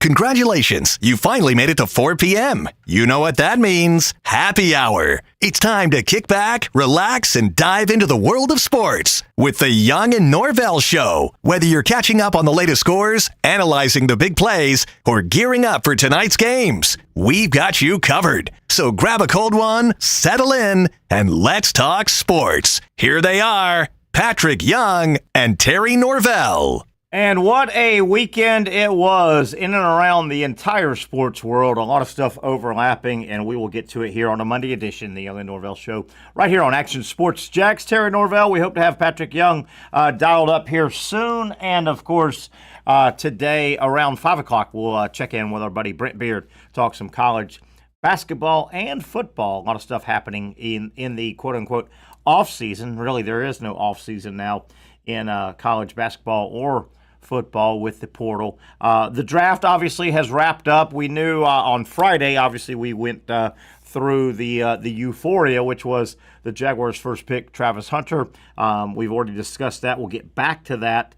Congratulations, you finally made it to 4 p.m. You know what that means. Happy hour. It's time to kick back, relax, and dive into the world of sports with the Young and Norvelle Show. Whether you're catching up on the latest scores, analyzing the big plays, or gearing up for tonight's games, we've got you covered. So grab a cold one, settle in, and let's talk sports. Here they are, Patrick Young and Terry Norvelle. And what a weekend it was in and around the entire sports world. A lot of stuff overlapping, and we will get to it here on a Monday edition of the Young and Norvelle Show, right here on Action Sports Jacks. Terry Norvelle, we hope to have Patrick Young dialed up here soon. And, of course, today around 5 o'clock, we'll check in with our buddy Brent Beaird, talk some college basketball and football. A lot of stuff happening in the quote-unquote off-season. Really, there is no off-season now in college basketball or football with the portal. The draft obviously has wrapped up. We knew on Friday, obviously we went through the euphoria, which was the Jaguars' first pick, Travis Hunter. We've already discussed that. We'll get back to that.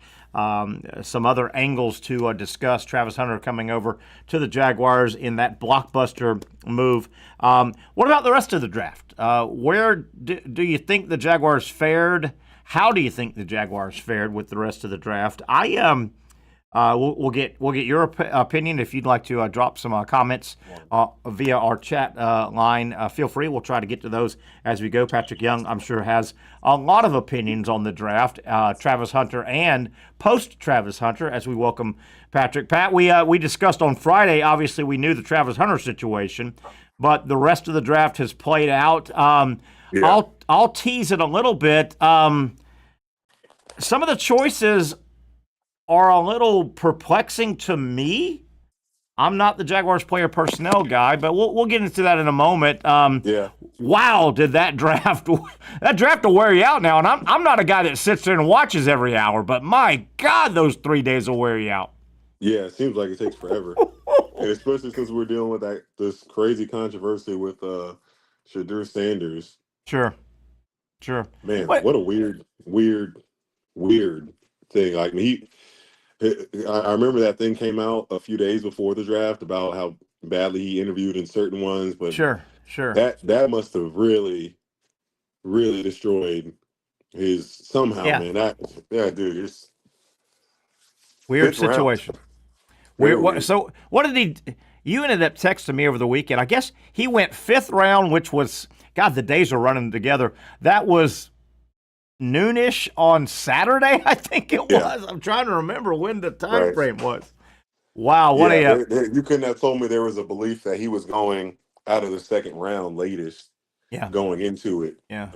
Some other angles to discuss. Travis Hunter coming over to the Jaguars in that blockbuster move. What about the rest of the draft? Where do you think the Jaguars fared? How do you think the Jaguars fared with the rest of the draft? We'll get your opinion if you'd like to drop some comments via our chat line. Feel free. We'll try to get to those as we go. Patrick Young, I'm sure, has a lot of opinions on the draft, Travis Hunter and post-Travis Hunter, as we welcome Patrick. Pat, we discussed on Friday, obviously we knew the Travis Hunter situation, but the rest of the draft has played out. Yeah. I'll tease it a little bit. Some of the choices are a little perplexing to me. I'm not the Jaguars player personnel guy, but we'll get into that in a moment. Wow, did that draft will wear you out now? And I'm not a guy that sits there and watches every hour, but my God, those 3 days will wear you out. Yeah, it seems like it takes forever, and especially since we're dealing with this crazy controversy with Shedeur Sanders. Sure. Man, what a weird thing. Like I remember that thing came out a few days before the draft about how badly he interviewed in certain ones, but sure. That must have really, really destroyed his somehow, man. Dude, it's weird situation. Weird. So what did he? You ended up texting me over the weekend. I guess he went 5th round, which was. God, the days are running together. That was noonish on Saturday, I think it was. I'm trying to remember when the time frame was. Wow, you couldn't have told me there was a belief that he was going out of the 2nd round latest. Yeah, going into it. Yeah,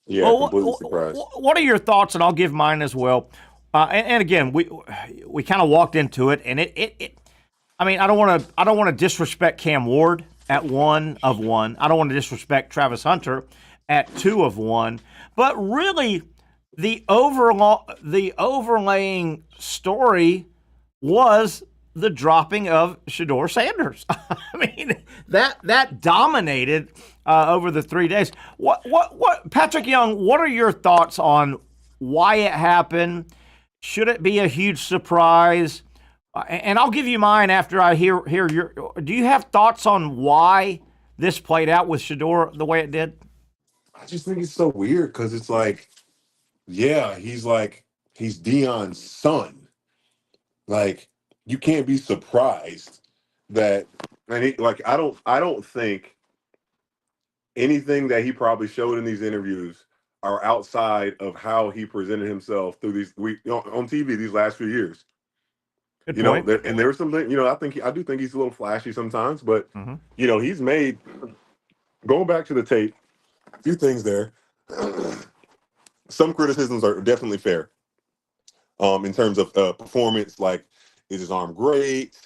completely surprised. What are your thoughts? And I'll give mine as well. And again, we kind of walked into it, and it. I mean, I don't want to disrespect Cam Ward at 1 of 1. I don't want to disrespect Travis Hunter at 2 of 1. But really, the overlaying story was the dropping of Shedeur Sanders. I mean, that dominated over the 3 days. What Patrick Young, what are your thoughts on why it happened? Should it be a huge surprise? And I'll give you mine after I hear your. Do you have thoughts on why this played out with Shedeur the way it did? I just think it's so weird because it's like, he's Deion's son. Like, you can't be surprised that, and I don't think anything that he probably showed in these interviews are outside of how he presented himself through these on TV these last few years. Good point. And there's something, I do think he's a little flashy sometimes, but he's made, going back to the tape, a few things there. Some criticisms are definitely fair. In terms of performance, like, is his arm great?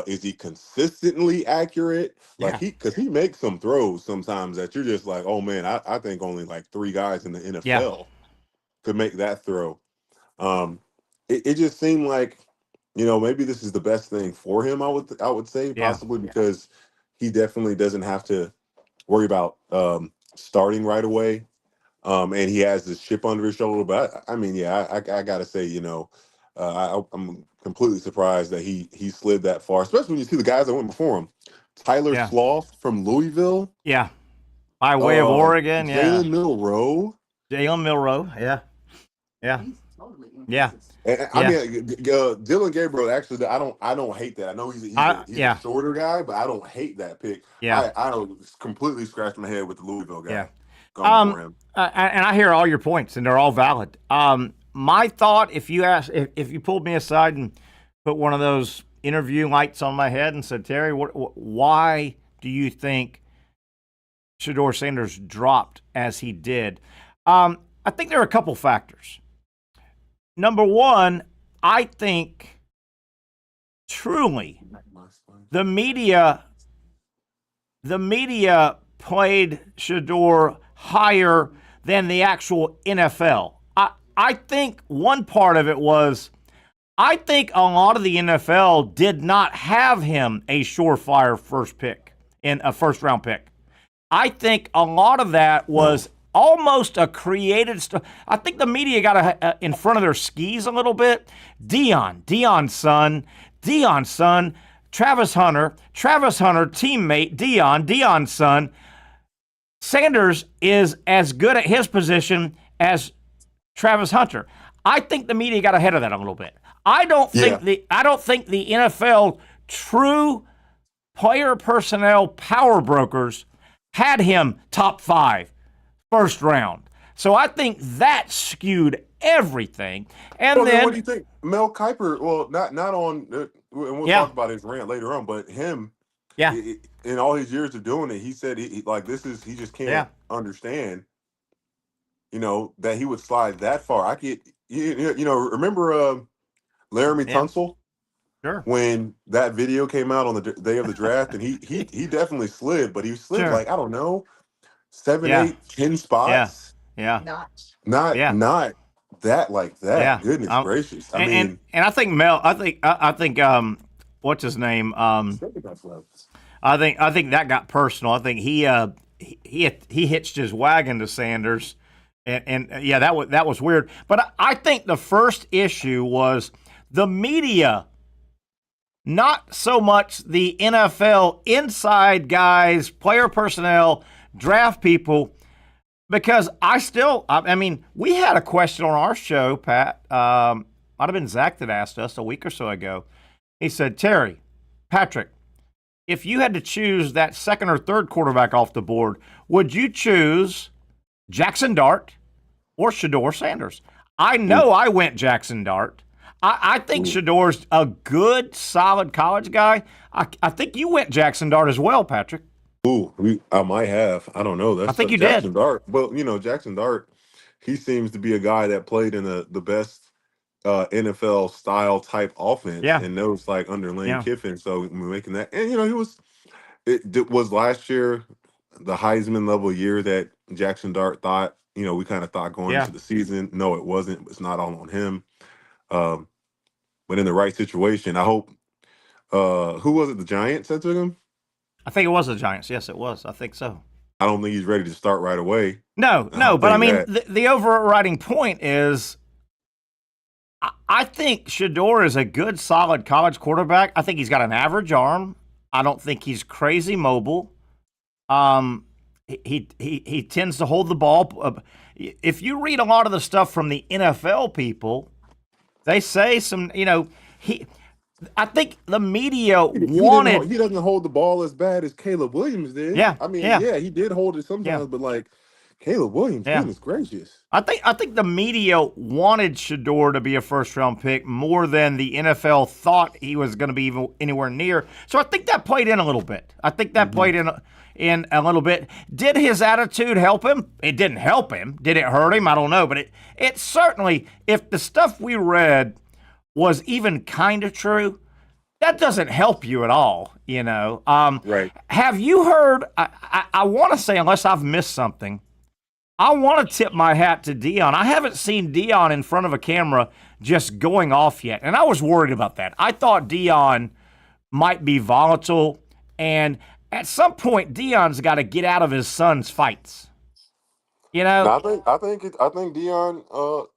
Is he consistently accurate? Like, because he makes some throws sometimes that you're just like, oh man, I think only like 3 guys in the NFL could make that throw. It just seemed like, maybe this is the best thing for him. I would say possibly because he definitely doesn't have to worry about starting right away. And he has this chip under his shoulder. But I gotta say, I'm completely surprised that he slid that far, especially when you see the guys that went before him. Tyler Yeah. Sloth from Louisville. Yeah. By way of Oregon, yeah. Jalen Milroe. Jalen Milroe, yeah. Yeah. Yeah. And, I mean, Dylan Gabriel. Actually, I don't hate that. I know he's a shorter guy, but I don't hate that pick. Yeah. I completely scratched my head with the Louisville guy. Yeah. Going for him. And I hear all your points, and they're all valid. My thought, if you pulled me aside and put one of those interview lights on my head and said, Terry, why do you think Shedeur Sanders dropped as he did? I think there are a couple factors. Number one, I think truly the media played Shedeur higher than the actual NFL. I think one part of it was, I think a lot of the NFL did not have him a surefire first round pick. I think a lot of that was almost a created stuff. I think the media got in front of their skis a little bit. Deion's son, Travis Hunter, teammate, Deion's son. Sanders is as good at his position as Travis Hunter. I think the media got ahead of that a little bit. I don't think the NFL true player personnel power brokers had him top 5 first round. So I think that skewed everything. And then what do you think? Mel Kiper, well, not on, and we'll talk about his rant later on, but him, in all his years of doing it, he said he just can't understand, that he would slide that far. Remember Laramie Tunsil? Sure. When that video came out on the day of the draft, and he definitely slid, but he slid I don't know, 7, 8, 10 spots. Yeah. Not that like that. Yeah. Goodness gracious. And I think Mel. I think what's his name? I think that got personal. I think he hitched his wagon to Sanders, and that was weird. But I think the first issue was the media. Not so much the NFL inside guys, player personnel, draft people, because we had a question on our show, Pat. Might have been Zach that asked us a week or so ago. He said, Patrick, if you had to choose that second or third quarterback off the board, would you choose Jackson Dart or Shedeur Sanders? I know I went Jackson Dart. I think Shedeur's a good, solid college guy. I think you went Jackson Dart as well, Patrick. I might have. I don't know. I think you Jackson did. Dart. Well, Jackson Dart, he seems to be a guy that played in the best NFL style type offense, and knows under Lane Kiffin. So we're making that, and it was last year the Heisman level year that Jackson Dart thought. We kind of thought going into the season. No, it wasn't. It's not all on him. But in the right situation, I hope. Who was it? The Giants that took him? I think it was the Giants. Yes, it was. I think so. I don't think he's ready to start right away. No. But I mean, the overriding point is, I think Shedeur is a good, solid college quarterback. I think he's got an average arm. I don't think he's crazy mobile. He tends to hold the ball. If you read a lot of the stuff from the NFL people, they say I think the media wanted. He doesn't hold the ball as bad as Caleb Williams did. Yeah. I mean, he did hold it sometimes, but Caleb Williams, goodness gracious. I think the media wanted Shedeur to be a first-round pick more than the NFL thought he was going to be even anywhere near. So I think that played in a little bit. Played in a little bit. Did his attitude help him? It didn't help him. Did it hurt him? I don't know. But it certainly, if the stuff we read was even kind of true, that doesn't help you at all, Right. Have you heard, I want to say, unless I've missed something, I want to tip my hat to Deion. I haven't seen Deion in front of a camera just going off yet, and I was worried about that. I thought Deion might be volatile, and at some point, Deion's got to get out of his son's fights. I think Deion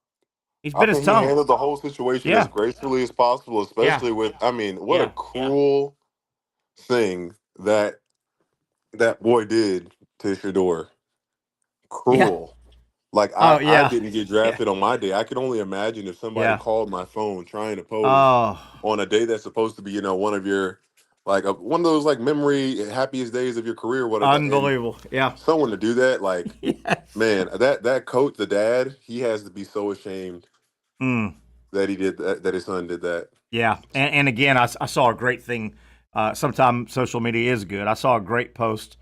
He's I bit his think he tongue. handled the whole situation as Yeah. gracefully as possible, Yeah. especially with. I mean, what a Yeah. cruel thing that boy did to Shador. Yeah. Cruel. Like Oh, I yeah. didn't get Yeah. drafted on my day. I could only imagine if somebody Yeah. called my phone trying to pose Oh, on a day that's supposed to be, one of your like one of those like memory happiest days of your career, whatever. And unbelievable. Yeah. someone to do that, like Yes. man, that coach, the dad, he has to be so ashamed Mm. that he did that his son did that. Yeah, and again, I saw a great thing. Sometimes social media is good. I saw a great post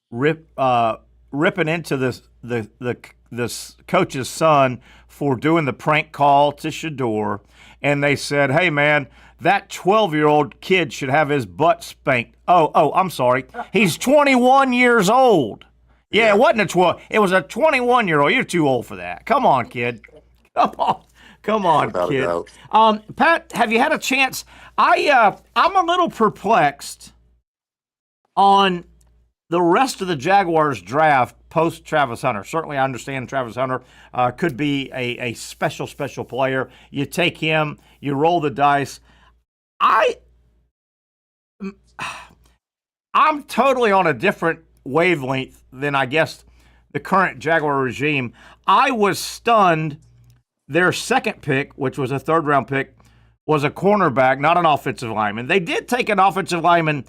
ripping into this coach's son for doing the prank call to Shador, and they said, "Hey man, that 12-year-old kid should have his butt spanked." Oh, I'm sorry. He's 21 years old. Yeah, it Yeah, wasn't a 12. It was a 21-year-old. You're too old for that. Come on, kid. Come on. Come on, without a kid. doubt. Pat, have you had a chance? I'm a little perplexed on the rest of the Jaguars draft post Travis Hunter. Certainly, I understand Travis Hunter could be a special player. You take him, you roll the dice. I'm totally on a different wavelength than I guess the current Jaguar regime. I was stunned. Their second pick, which was a third-round pick, was a cornerback, not an offensive lineman. They did take an offensive lineman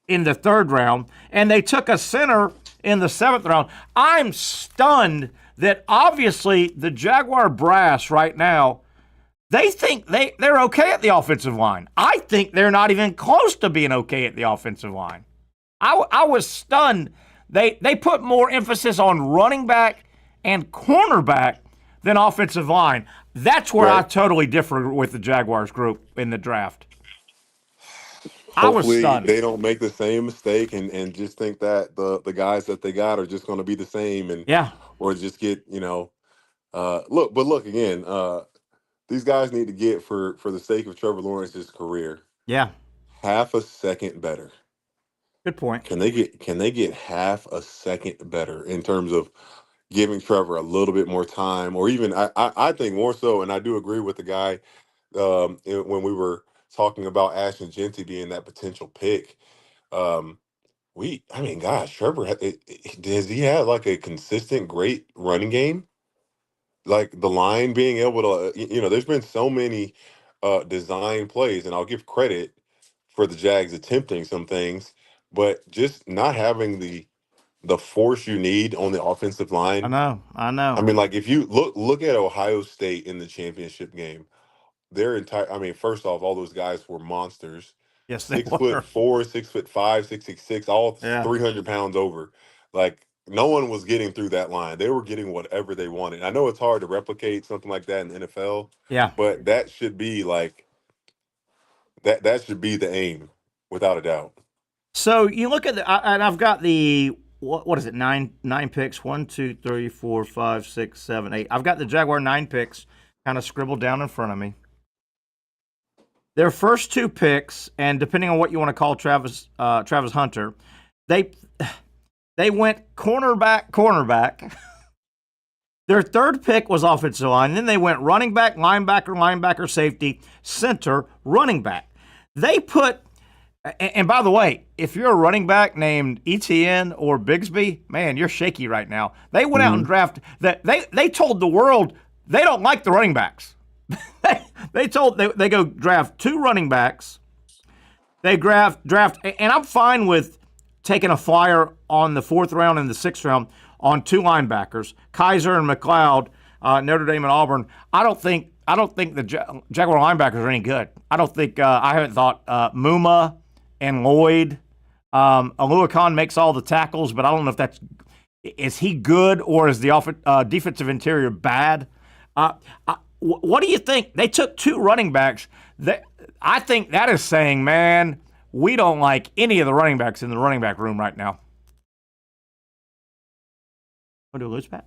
in the third round, and they took a center in the seventh round. I'm stunned that obviously the Jaguar brass right now, they think they're okay at the offensive line. I think they're not even close to being okay at the offensive line. I was stunned. They put more emphasis on running back and cornerback than offensive line. That's where I Right. totally differ with the Jaguars group in the draft. I was Hopefully stunned. they don't make the same mistake and just think that the guys that they got are just going to be the same and Yeah, or just get look again, these guys need to get for the sake of Trevor Lawrence's career yeah. half a second better. Good point. Can they get half a second better in terms of giving Trevor a little bit more time, or even I think more so, and I do agree with the guy when we were talking about Ashton Genty being that potential pick. Um, I mean, gosh, Trevor, does he have like a consistent great running game? Like the line being able to, there's been so many design plays, and I'll give credit for the Jags attempting some things, but just not having the force you need on the offensive I line. know. I I know. mean, like if you look at Ohio State in the championship game, their entire I mean, first off, all those guys were monsters. Yes, they 6'4", were. 6'5", 6'6", all Yeah. 300 pounds over. Like no one was getting through that line. They were getting whatever they wanted. I know it's hard to replicate something like that in the NFL, Yeah. but that should be like that should be the aim, without a doubt. So you look at and I've got the what is it? Nine picks. 1, 2, 3, 4, 5, 6, 7, 8. I've got the Jaguar 9 picks kind of scribbled down in front of me. Their first 2 picks, and depending on what you want to call Travis Hunter, they went cornerback. Their third pick was offensive line. Then they went running back, linebacker, safety, center, running back. They put, and by the way, if you're a running back named Etienne or Bigsby, man, you're shaky right now. They went out and drafted that. They told the world they don't like the running backs. they go draft 2 running backs. They draft, and I'm fine with taking a flyer on the 4th round and the 6th round on 2 linebackers, Kaiser and McLeod, Notre Dame and Auburn. I don't think the Jaguar linebackers are any good. I don't think I haven't thought Muma and Lloyd. Alua Khan makes all the tackles, but I don't know if is he good or is the defensive interior bad? What do you think? They took 2 running backs. I think that is saying, man, we don't like any of the running backs in the running back room right now. Want to lose Pat?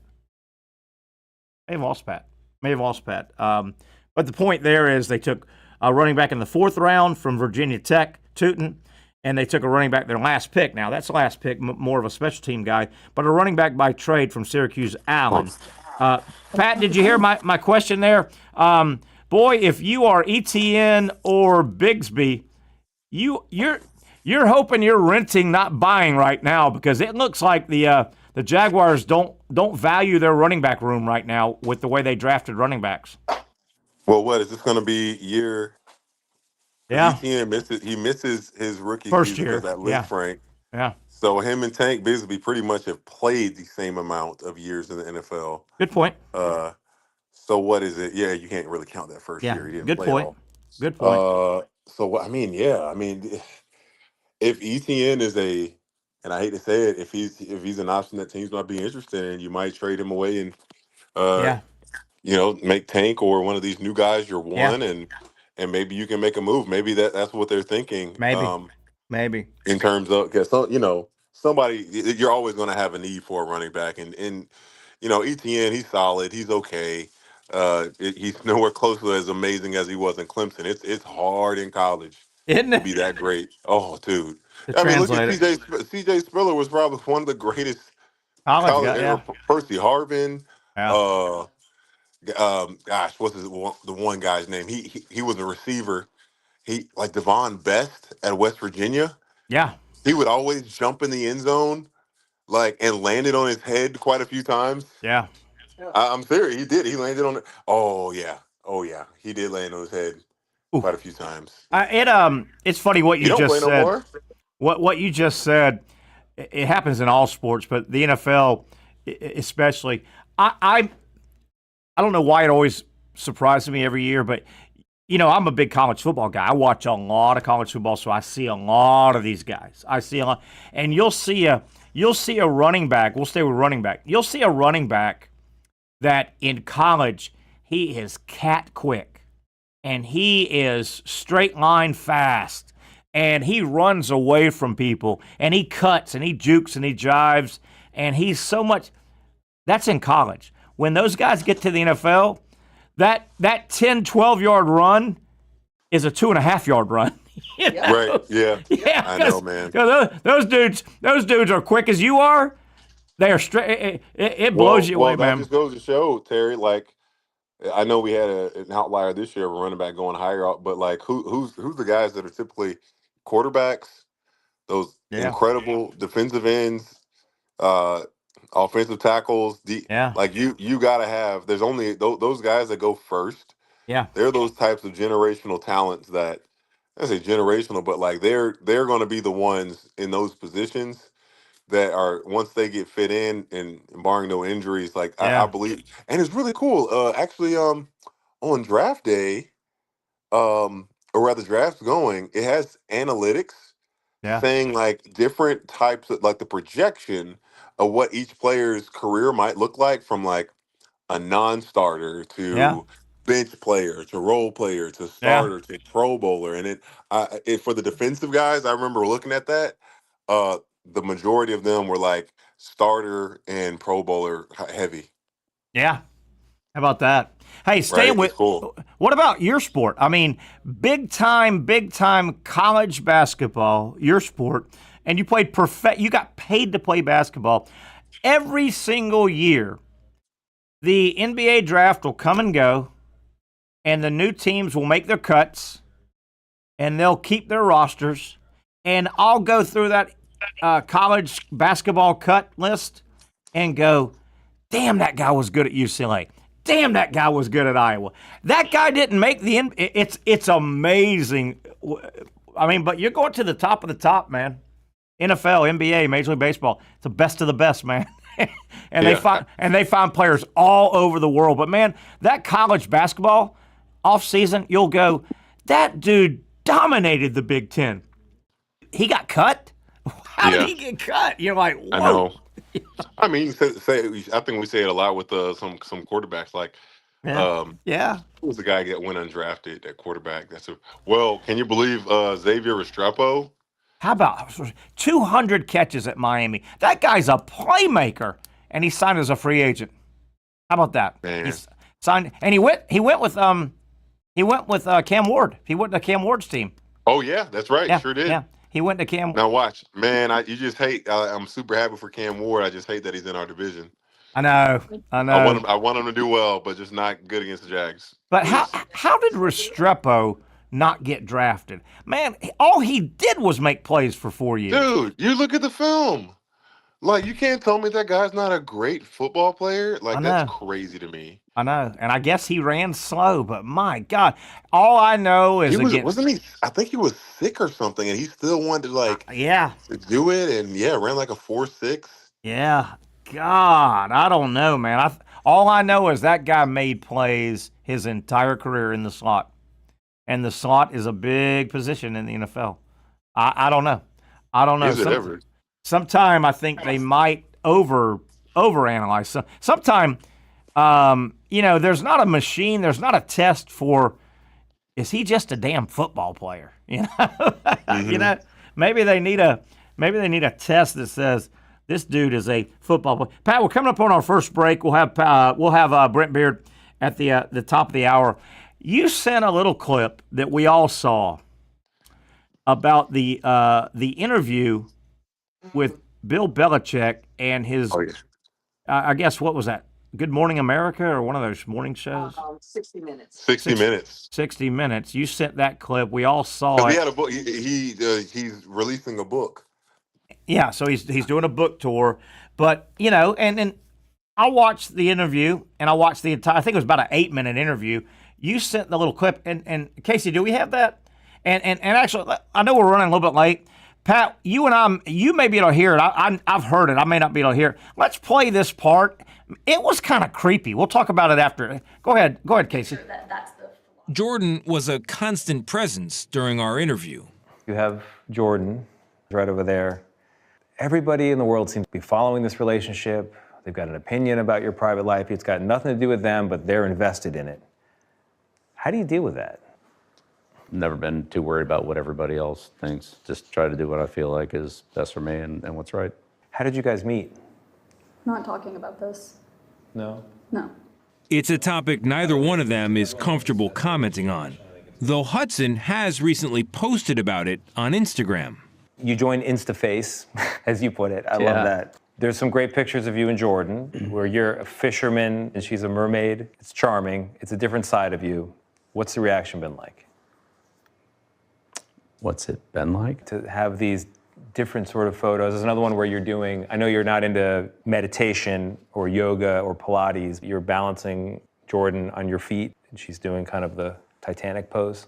May have lost Pat. But the point there is they took a running back in the 4th round from Virginia Tech, Tootin, and they took a running back their last pick. Now, that's the last pick, more of a special team guy, but a running back by trade from Syracuse, Allen. Pat, did you hear my question there? Boy, if you are ETN or Bigsby, you're hoping you're renting, not buying right now, because it looks like the Jaguars don't value their running back room right now with the way they drafted running backs. Well, what is this going to be year? Because Yeah, ETN misses his rookie first season because year. that leg Yeah, frank. yeah. So him and Tank Bigsby pretty much have played the same amount of years in the NFL. Good point. Uh, so what is it? Yeah, you can't really count that first Yeah, year. He didn't good play point. all. Good point. I mean, yeah, I mean, if ETN is and I hate to say it, if he's an option that teams might be interested in, you might trade him away and uh, Yeah, make Tank or one of these new guys your yeah. one, and maybe you can make a move. Maybe that's what they're thinking. Maybe, maybe. In terms of because somebody you're always going to have a need for a running back, and ETN, he's solid, he's okay. He's nowhere close to as amazing as he was in Clemson. It's hard in college Isn't to it? be that great. Oh, dude. To I mean, look at translate it. CJ Spiller was probably one of the greatest College college guy. ever. Yeah, Percy Harvin. yeah, Uh, gosh, what's the one guy's name? He was a receiver. He like Devon Best at West Virginia. yeah, He would always jump in the end zone, like, and landed on his head quite a few times. yeah. I'm serious. He did. He landed on it. Oh yeah. Oh yeah. He did land on his head Oof. quite a few times. It's funny what He you don't play just no said. more. What you just said. It happens in all sports, but the NFL especially. I don't know why it always surprises me every year, but I'm a big college football guy. I watch a lot of college football, so I see a lot of these guys. I see a lot, and you'll see a running back. We'll stay with running back. You'll see a running back that in college he is cat quick, and he is straight line fast, and he runs away from people, and he cuts, and he jukes, and he jives, and he's so much. That's in college. When those guys get to the NFL, that 10, 12-yard run is a 2.5-yard run. Right. Yeah. Yeah, I know, man. Those dudes are quick as you are. They are straight. It blows you away, that man. just goes to show, Terry. Like, I know we had an outlier this year of a running back going higher up, but like, who's the guys that are typically quarterbacks, those Yeah, incredible defensive ends, uh, offensive tackles. yeah, Like you got to have. There's only those guys that go first. yeah, They're those types of generational talents that I say generational, but like they're going to be the ones in those positions that are once they get fit in and barring no injuries. Like I yeah, believe, and it's really cool. Actually, on draft day, or rather drafts going, it has analytics yeah, saying like different types of like the projection of what each player's career might look like from like a non-starter yeah, to bench player to role player to yeah. starter to pro bowler. And it for the defensive guys, I remember looking at that. The majority of them were like starter and pro bowler heavy. Yeah. How about that? Hey, Right, staying it's with. cool. What about your sport? I mean, big time college basketball. Your sport, and you played perfect. You got paid to play basketball every single year. The NBA draft will come and go, and the new teams will make their cuts, and they'll keep their rosters. And I'll go through that college basketball cut list and go, damn, that guy was good at UCLA. Damn, that guy was good at Iowa. That guy didn't make the – it's amazing. I mean, but you're going to the top of the top, man. NFL, NBA, Major League Baseball. It's the best of the best, man. and Yeah. they find players all over the world. But, man, that college basketball offseason, you'll go, that dude dominated the Big Ten. He got cut? How did he get cut? You're like, whoa. I know. I mean, you I think we say it a lot with some quarterbacks. Like, Yeah. Yeah. who was the guy that went undrafted? That quarterback. Can you believe Xavier Restrepo? How about 200 catches at Miami? That guy's a playmaker, and he signed as a free agent. How about that? Man. He's signed, and he went with Cam Ward. He went to Cam Ward's team. Oh yeah, that's right. Yeah, Sure did. yeah. He went to Cam. Now watch, man. You just hate. I'm super happy for Cam Ward. I just hate that he's in our division. I know. I want him to do well, but just not good against the Jags. But how did Restrepo not get drafted? Man, all he did was make plays for 4 years. Dude, you look at the film. Like, you can't tell me that guy's not a great football player. Like, that's crazy to me. I know, and I guess he ran slow, but my God, all I know is wasn't he? I think he was sick or something, and he still wanted to do it, and ran like a 4.6. Yeah, God, I don't know, man. All I know is that guy made plays his entire career in the slot, and the slot is a big position in the NFL. I don't know. Is it ever? Sometime I think they might overanalyze. Sometime. There's not a machine, there's not a test for, is he just a damn football player? Mm-hmm. Maybe they need a test that says this dude is a football player. Pat, we're coming up on our first break. We'll have Brent Beaird at the top of the hour. You sent a little clip that we all saw about the interview with Bill Belichick and his. Oh, yeah. I guess what was that? Good Morning America or one of those morning shows? 60 Minutes. 60 Minutes. 60 Minutes. You sent that clip. We all saw it. He had a book. He's releasing a book. Yeah, so he's doing a book tour. But, and I watched the interview, and I watched the entire, I think it was about an 8-minute interview. You sent the little clip. And Casey, do we have that? And actually, I know we're running a little bit late. Pat, you may be able to hear it. I've heard it. I may not be able to hear it. Let's play this part. It was kind of creepy. We'll talk about it after. Go ahead, Casey. Jordan was a constant presence during our interview. You have Jordan right over there. Everybody in the world seems to be following this relationship. They've got an opinion about your private life. It's got nothing to do with them, but they're invested in it. How do you deal with that? Never been too worried about what everybody else thinks. Just try to do what I feel like is best for me and what's right. How did you guys meet? Not talking about this. No? No. It's a topic neither one of them is comfortable commenting on, though Hudson has recently posted about it on Instagram. You joined InstaFace, as you put it. I love that. There's some great pictures of you and Jordan, where you're a fisherman and she's a mermaid. It's charming. It's a different side of you. What's the reaction been like? What's it been like? To have these different sort of photos. There's another one where you're doing, I know you're not into meditation or yoga or Pilates. You're balancing Jordan on your feet, and she's doing kind of the Titanic pose.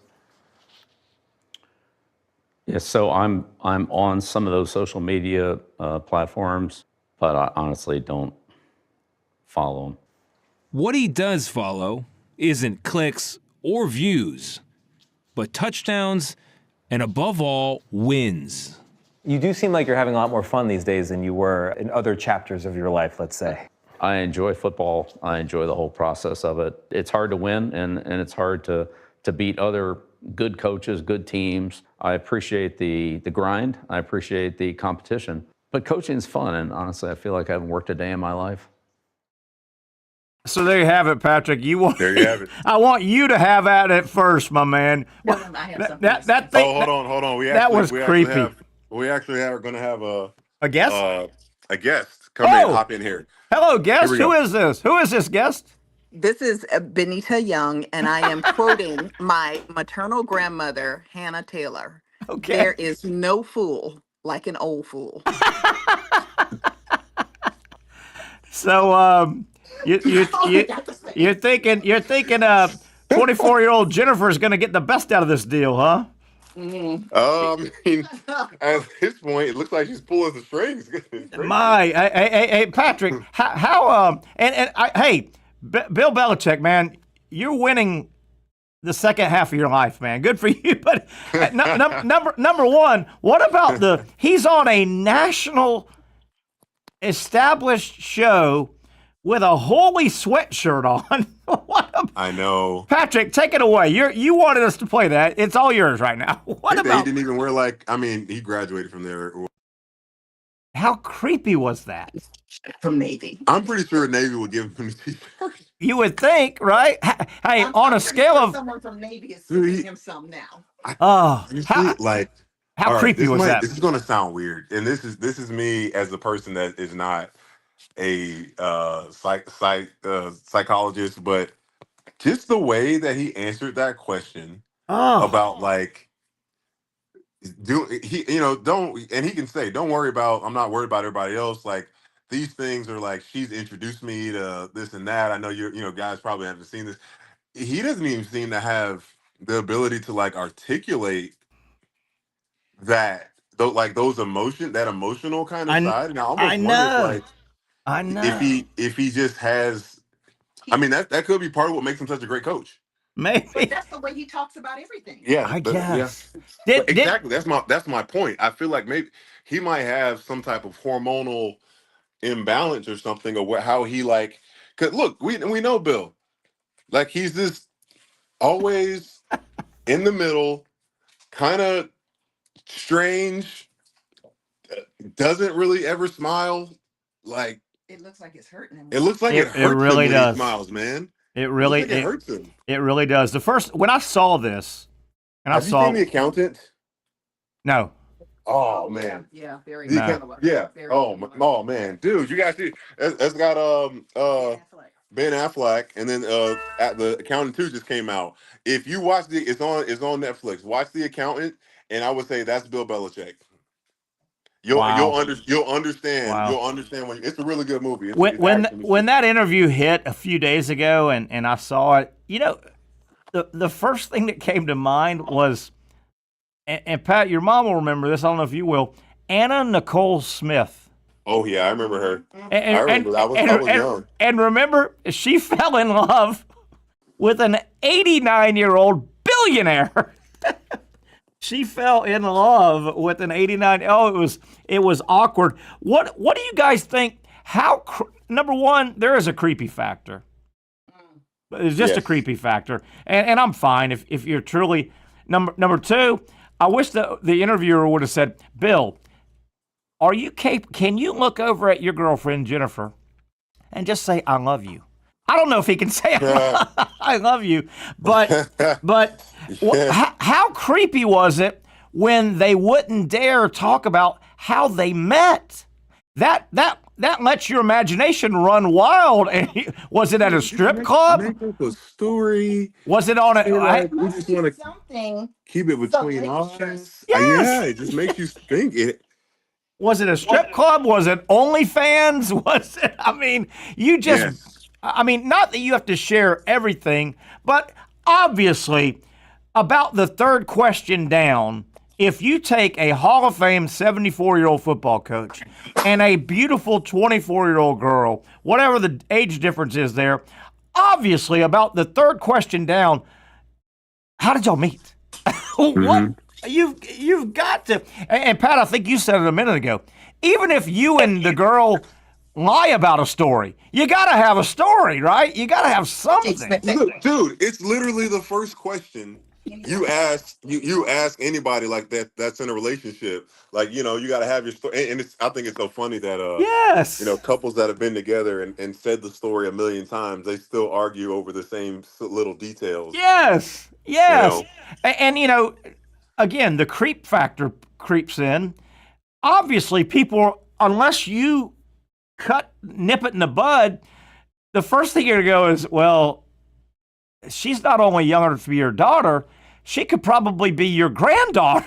Yeah, so I'm on some of those social media platforms, but I honestly don't follow them. What he does follow isn't clicks or views, but touchdowns and, above all, wins. You do seem like you're having a lot more fun these days than you were in other chapters of your life, let's say. I enjoy football. I enjoy the whole process of it. It's hard to win, and it's hard to beat other good coaches, good teams. I appreciate the grind. I appreciate the competition. But coaching's fun, and honestly, I feel like I haven't worked a day in my life. So there you have it, Patrick. There you have it. I want you to have at it first, my man. No, I have something. That thing. Oh, hold on. That was creepy. We actually are going to have A guest? A guest come in, hop in here. Hello, guest. Here we go. Who is this? Who is this guest? This is Benita Young, and I am quoting my maternal grandmother, Hannah Taylor. Okay. There is no fool like an old fool. So, you're thinking 24-year-old Jennifer is going to get the best out of this deal, huh? I mean, at this point, it looks like she's pulling the strings. Hey, Patrick, hey, Bill Belichick, man, you're winning the second half of your life, man. Good for you. But number one, what about he's on a national established show with a holy sweatshirt on. I know. Patrick, take it away. You wanted us to play that. It's all yours right now. What He about? didn't even wear he graduated from there. How creepy was that? From Navy. I'm pretty sure Navy would give him the t-shirt. You would think, right? Hey, on a scale of someone from Navy is sending him some now. how All right, creepy was that? This is going to sound weird, and this is me as the person that is not psychologist, but just the way that he answered that question Oh, about like don't, and he can say, don't worry about, I'm not worried about everybody else. Like these things are like, she's introduced me to this and that. I know guys probably haven't seen this. He doesn't even seem to have the ability to like articulate that like that emotional kind of I side. And I I almost wonder if know. like I if he just has, I mean, that could be part of what makes him such a great coach. But maybe. that's the way he talks about everything. Yeah, I yeah. guess. But Did exactly, that's my point. I feel like maybe he might have some type of hormonal imbalance or something, or how he like. Cause look, we know Bill, like he's this always in the middle, kind of strange, doesn't really ever smile. Like It looks like it's hurting him. it looks like it it hurts him really when he does. smiles, man. It It looks really like it hurts him. it really does. The first when I saw this, and I Have you saw seen The Accountant? no. Oh man. Yeah, very The No. Account- yeah. Very Oh man, dude, you guys see it's got Ben Affleck, and then at The Accountant 2 just came out. If you watch it's on Netflix. Watch The Accountant, and I would say that's Bill Belichick. Wow. You'll understand. Wow. You'll understand when it's a really good movie. When Actually, that interview hit a few days ago and I saw it, the first thing that came to mind was, and Pat, your mom will remember this. I don't know if you will. Anna Nicole Smith. oh yeah, I remember her. And, I remember. I was young. And remember, she fell in love with an 89-year-old billionaire. She fell in love with an 89. Oh, it was awkward. What do you guys think? Number one, there is a creepy factor. It's just a Yes. creepy factor, and I'm fine if you're truly number two. I wish the interviewer would have said, Bill, are you can you look over at your girlfriend Jennifer and just say I love you? I don't know if he can say I love you, but how creepy was it when they wouldn't dare talk about how they met? That lets your imagination run wild. And was it at a strip club? Make up a story. Was it on a? Like, we just want to something. keep it between Something. us. Yes. Yeah, it just makes you think it. Was it a strip club? Was it OnlyFans? Was it? I mean, you just. Yes. I mean, not that you have to share everything, but obviously, about the third question down, if you take a Hall of Fame 74-year-old football coach and a beautiful 24-year-old girl, whatever the age difference is there, obviously, about the third question down, how did y'all meet? What? You've got to. And Pat, I think you said it a minute ago. Even if you and the girl lie about a story, you got to have a story, right? You got to have something. Look, dude, it's literally the first question you ask anybody like that's in a relationship. Like, you got to have your story. And I think it's so funny that Yes. couples that have been together and said the story a million times, they still argue over the same little details. Yes. And again, the creep factor creeps in. Obviously, people, unless you nip it in the bud, the first thing you're going to go is, well, she's not only young enough to be your daughter, she could probably be your granddaughter.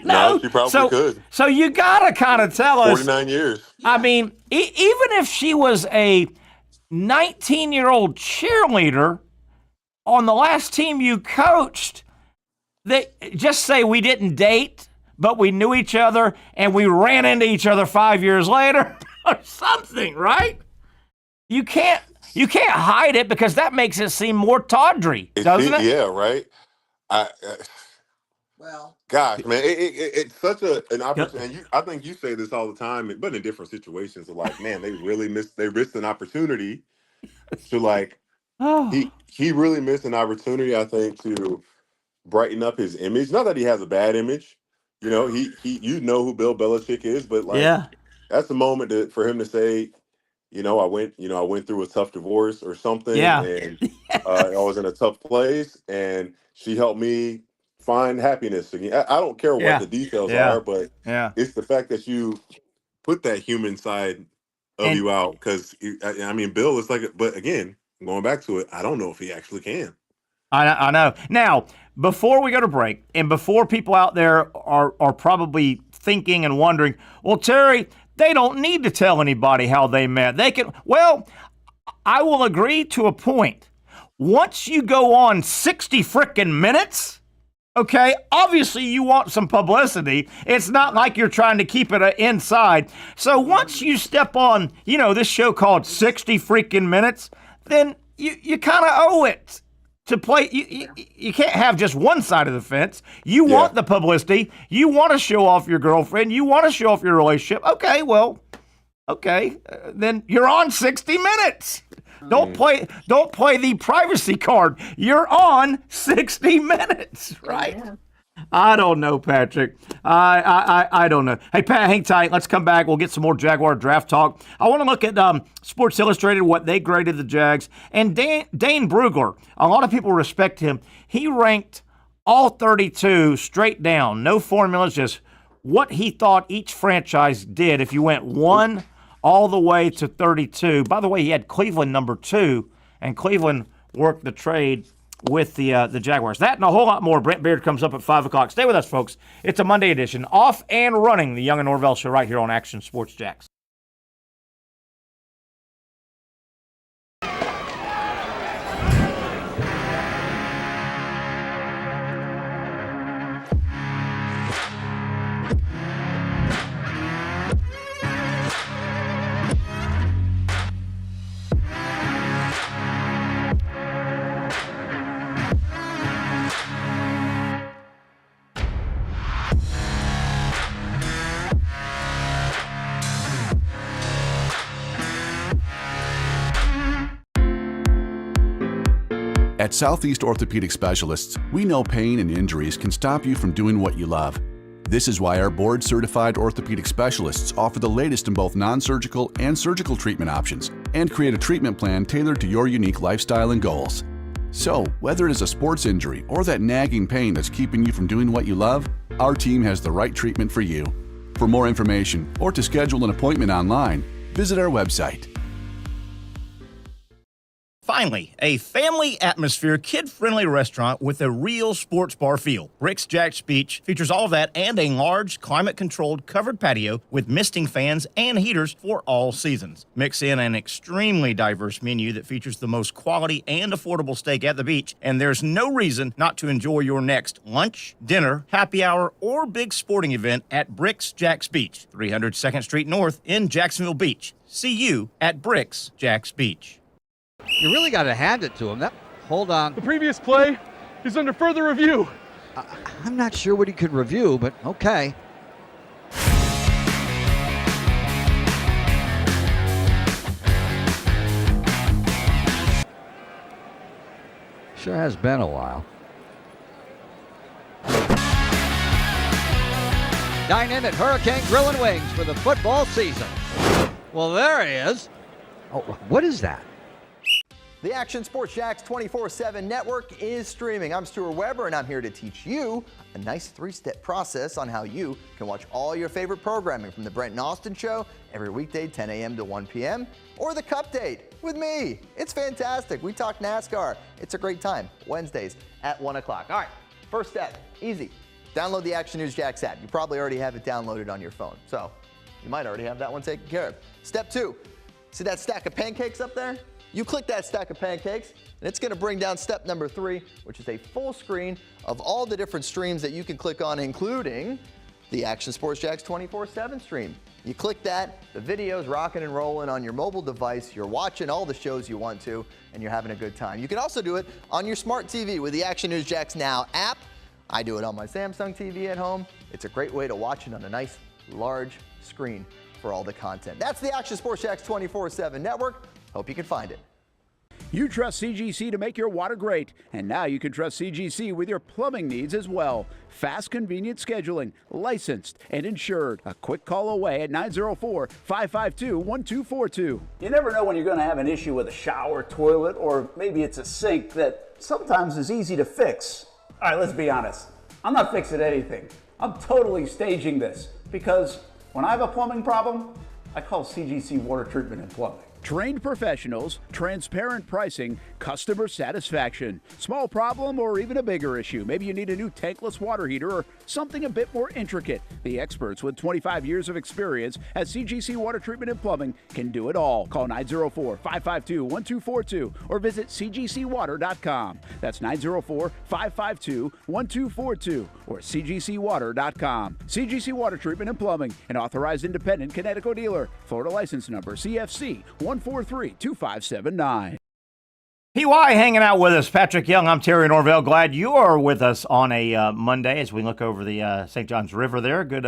No, she probably could. So you got to kind of tell us. 49 years. I mean, even if she was a 19-year-old cheerleader on the last team you coached, just say we didn't date, but we knew each other and we ran into each other 5 years later or something, right? You can't hide it because that makes it seem more tawdry, doesn't it? Yeah, right. Well, gosh, man, it's such an opportunity. And I think you say this all the time, but in different situations. Of like, man, they missed an opportunity to like. Oh. He really missed an opportunity, I think, to brighten up his image. Not that he has a bad image, he who Bill Belichick is, but like, that's the moment for him to say, I went through a tough divorce or something, and I was in a tough place, and she helped me find happiness again. I don't care what the details are, but it's the fact that you put that human side of you out because I mean, Bill is like, but again, going back to it, I don't know if he actually can. I know. Now, before we go to break, and before people out there are probably thinking and wondering, well, Terry, they don't need to tell anybody how they met. They can. Well, I will agree to a point. Once you go on 60 frickin' minutes, okay, obviously you want some publicity. It's not like you're trying to keep it inside. So once you step on, this show called 60 freaking minutes, then you kind of owe it to play. You can't have just one side of the fence. You want the publicity. You want to show off your girlfriend. You want to show off your relationship. Okay, then you're on 60 minutes. Don't play the privacy card. You're on 60 minutes, right? Yeah. I don't know, Patrick. I don't know. Hey, Pat, hang tight. Let's come back. We'll get some more Jaguar draft talk. I want to look at Sports Illustrated, what they graded the Jags. And Dane Brugler, a lot of people respect him. He ranked all 32 straight down. No formulas, just what he thought each franchise did. If you went 1 all the way to 32. By the way, he had Cleveland number 2, and Cleveland worked the trade with the Jaguars. That and a whole lot more. Brent Beaird comes up at 5 o'clock. Stay with us, folks. It's a Monday edition. Off and running, the Young and Norvelle show right here on Action Sports Jax. At Southeast Orthopedic Specialists, we know pain and injuries can stop you from doing what you love. This is why our board-certified orthopedic specialists offer the latest in both non-surgical and surgical treatment options and create a treatment plan tailored to your unique lifestyle and goals. So, whether it is a sports injury or that nagging pain that's keeping you from doing what you love, our team has the right treatment for you. For more information or to schedule an appointment online, visit our website. Finally, a family atmosphere, kid-friendly restaurant with a real sports bar feel. Bricks Jack's Beach features all of that and a large, climate-controlled covered patio with misting fans and heaters for all seasons. Mix in an extremely diverse menu that features the most quality and affordable steak at the beach, and there's no reason not to enjoy your next lunch, dinner, happy hour, or big sporting event at Bricks Jack's Beach, 300 2nd Street North in Jacksonville Beach. See you at Bricks Jack's Beach. You really got to hand it to him. Hold on. The previous play is under further review. I'm not sure what he could review, but okay. Sure has been a while. Dine in at Hurricane Grill and Wings for the football season. Well, there he is. Oh, what is that? The Action Sports Jax 24/7 network is streaming. I'm Stuart Weber, and I'm here to teach you a nice 3-step process on how you can watch all your favorite programming from the Brent and Austin Show every weekday 10 a.m. to 1 p.m. or the Cup Date with me. It's fantastic. We talk NASCAR. It's a great time. Wednesdays at 1 o'clock. All right, first step, easy. Download the Action News Jax app. You probably already have it downloaded on your phone, so you might already have that one taken care of. Step 2, see that stack of pancakes up there? You click that stack of pancakes, and it's going to bring down step number 3, which is a full screen of all the different streams that you can click on, including the Action Sports Jax 24/7 stream. You click that, the video's rocking and rolling on your mobile device. You're watching all the shows you want to, and you're having a good time. You can also do it on your smart TV with the Action News Jax Now app. I do it on my Samsung TV at home. It's a great way to watch it on a nice, large screen for all the content. That's the Action Sports Jax 24/7 network. Hope you can find it. You trust CGC to make your water great, and now you can trust CGC with your plumbing needs as well. Fast, convenient scheduling, licensed and insured. A quick call away at 904-552-1242. You never know when you're going to have an issue with a shower, toilet, or maybe it's a sink that sometimes is easy to fix. All right, let's be honest. I'm not fixing anything. I'm totally staging this because when I have a plumbing problem, I call CGC Water Treatment and Plumbing. Trained professionals, transparent pricing, customer satisfaction. Small problem or even a bigger issue. Maybe you need a new tankless water heater or something a bit more intricate. The experts with 25 years of experience at CGC Water Treatment and Plumbing can do it all. Call 904-552-1242 or visit cgcwater.com. That's 904-552-1242 or cgcwater.com. CGC Water Treatment and Plumbing, an authorized independent Connecticut dealer. Florida license number CFC 143-2579. PY hanging out with us. Patrick Young, I'm Terry Norvelle. Glad you are with us on a Monday as we look over the St. Johns River there. Good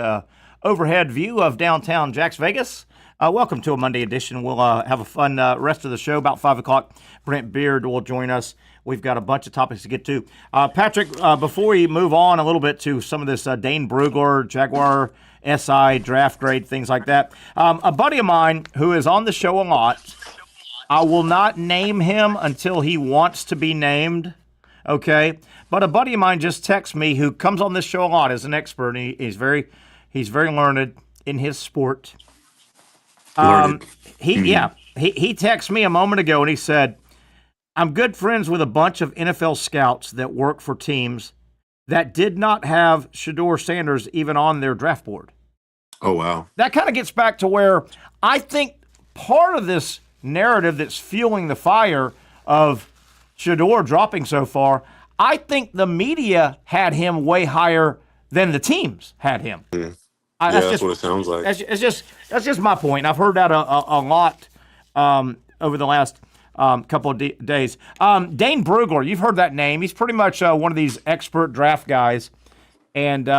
overhead view of downtown Jax Vegas. Welcome to a Monday edition. We'll have a fun rest of the show. About 5 o'clock, Brent Beaird will join us. We've got a bunch of topics to get to. Patrick, before we move on a little bit to some of this Dane Brugler, Jaguar SI, draft grade, things like that, a buddy of mine who is on the show a lot, I will not name him until he wants to be named, okay? But a buddy of mine just texted me who comes on this show a lot as an expert, and he's very learned in his sport. He texted me a moment ago, and he said, I'm good friends with a bunch of NFL scouts that work for teams that did not have Shedeur Sanders even on their draft board. Oh, wow. That kind of gets back to where I think part of this narrative that's fueling the fire of Shedeur dropping so far, I think the media had him way higher than the teams had him. That's what it sounds like. That's just my point. I've heard that a lot over the last couple of days. Dane Brugler, you've heard that name. He's pretty much one of these expert draft guys, and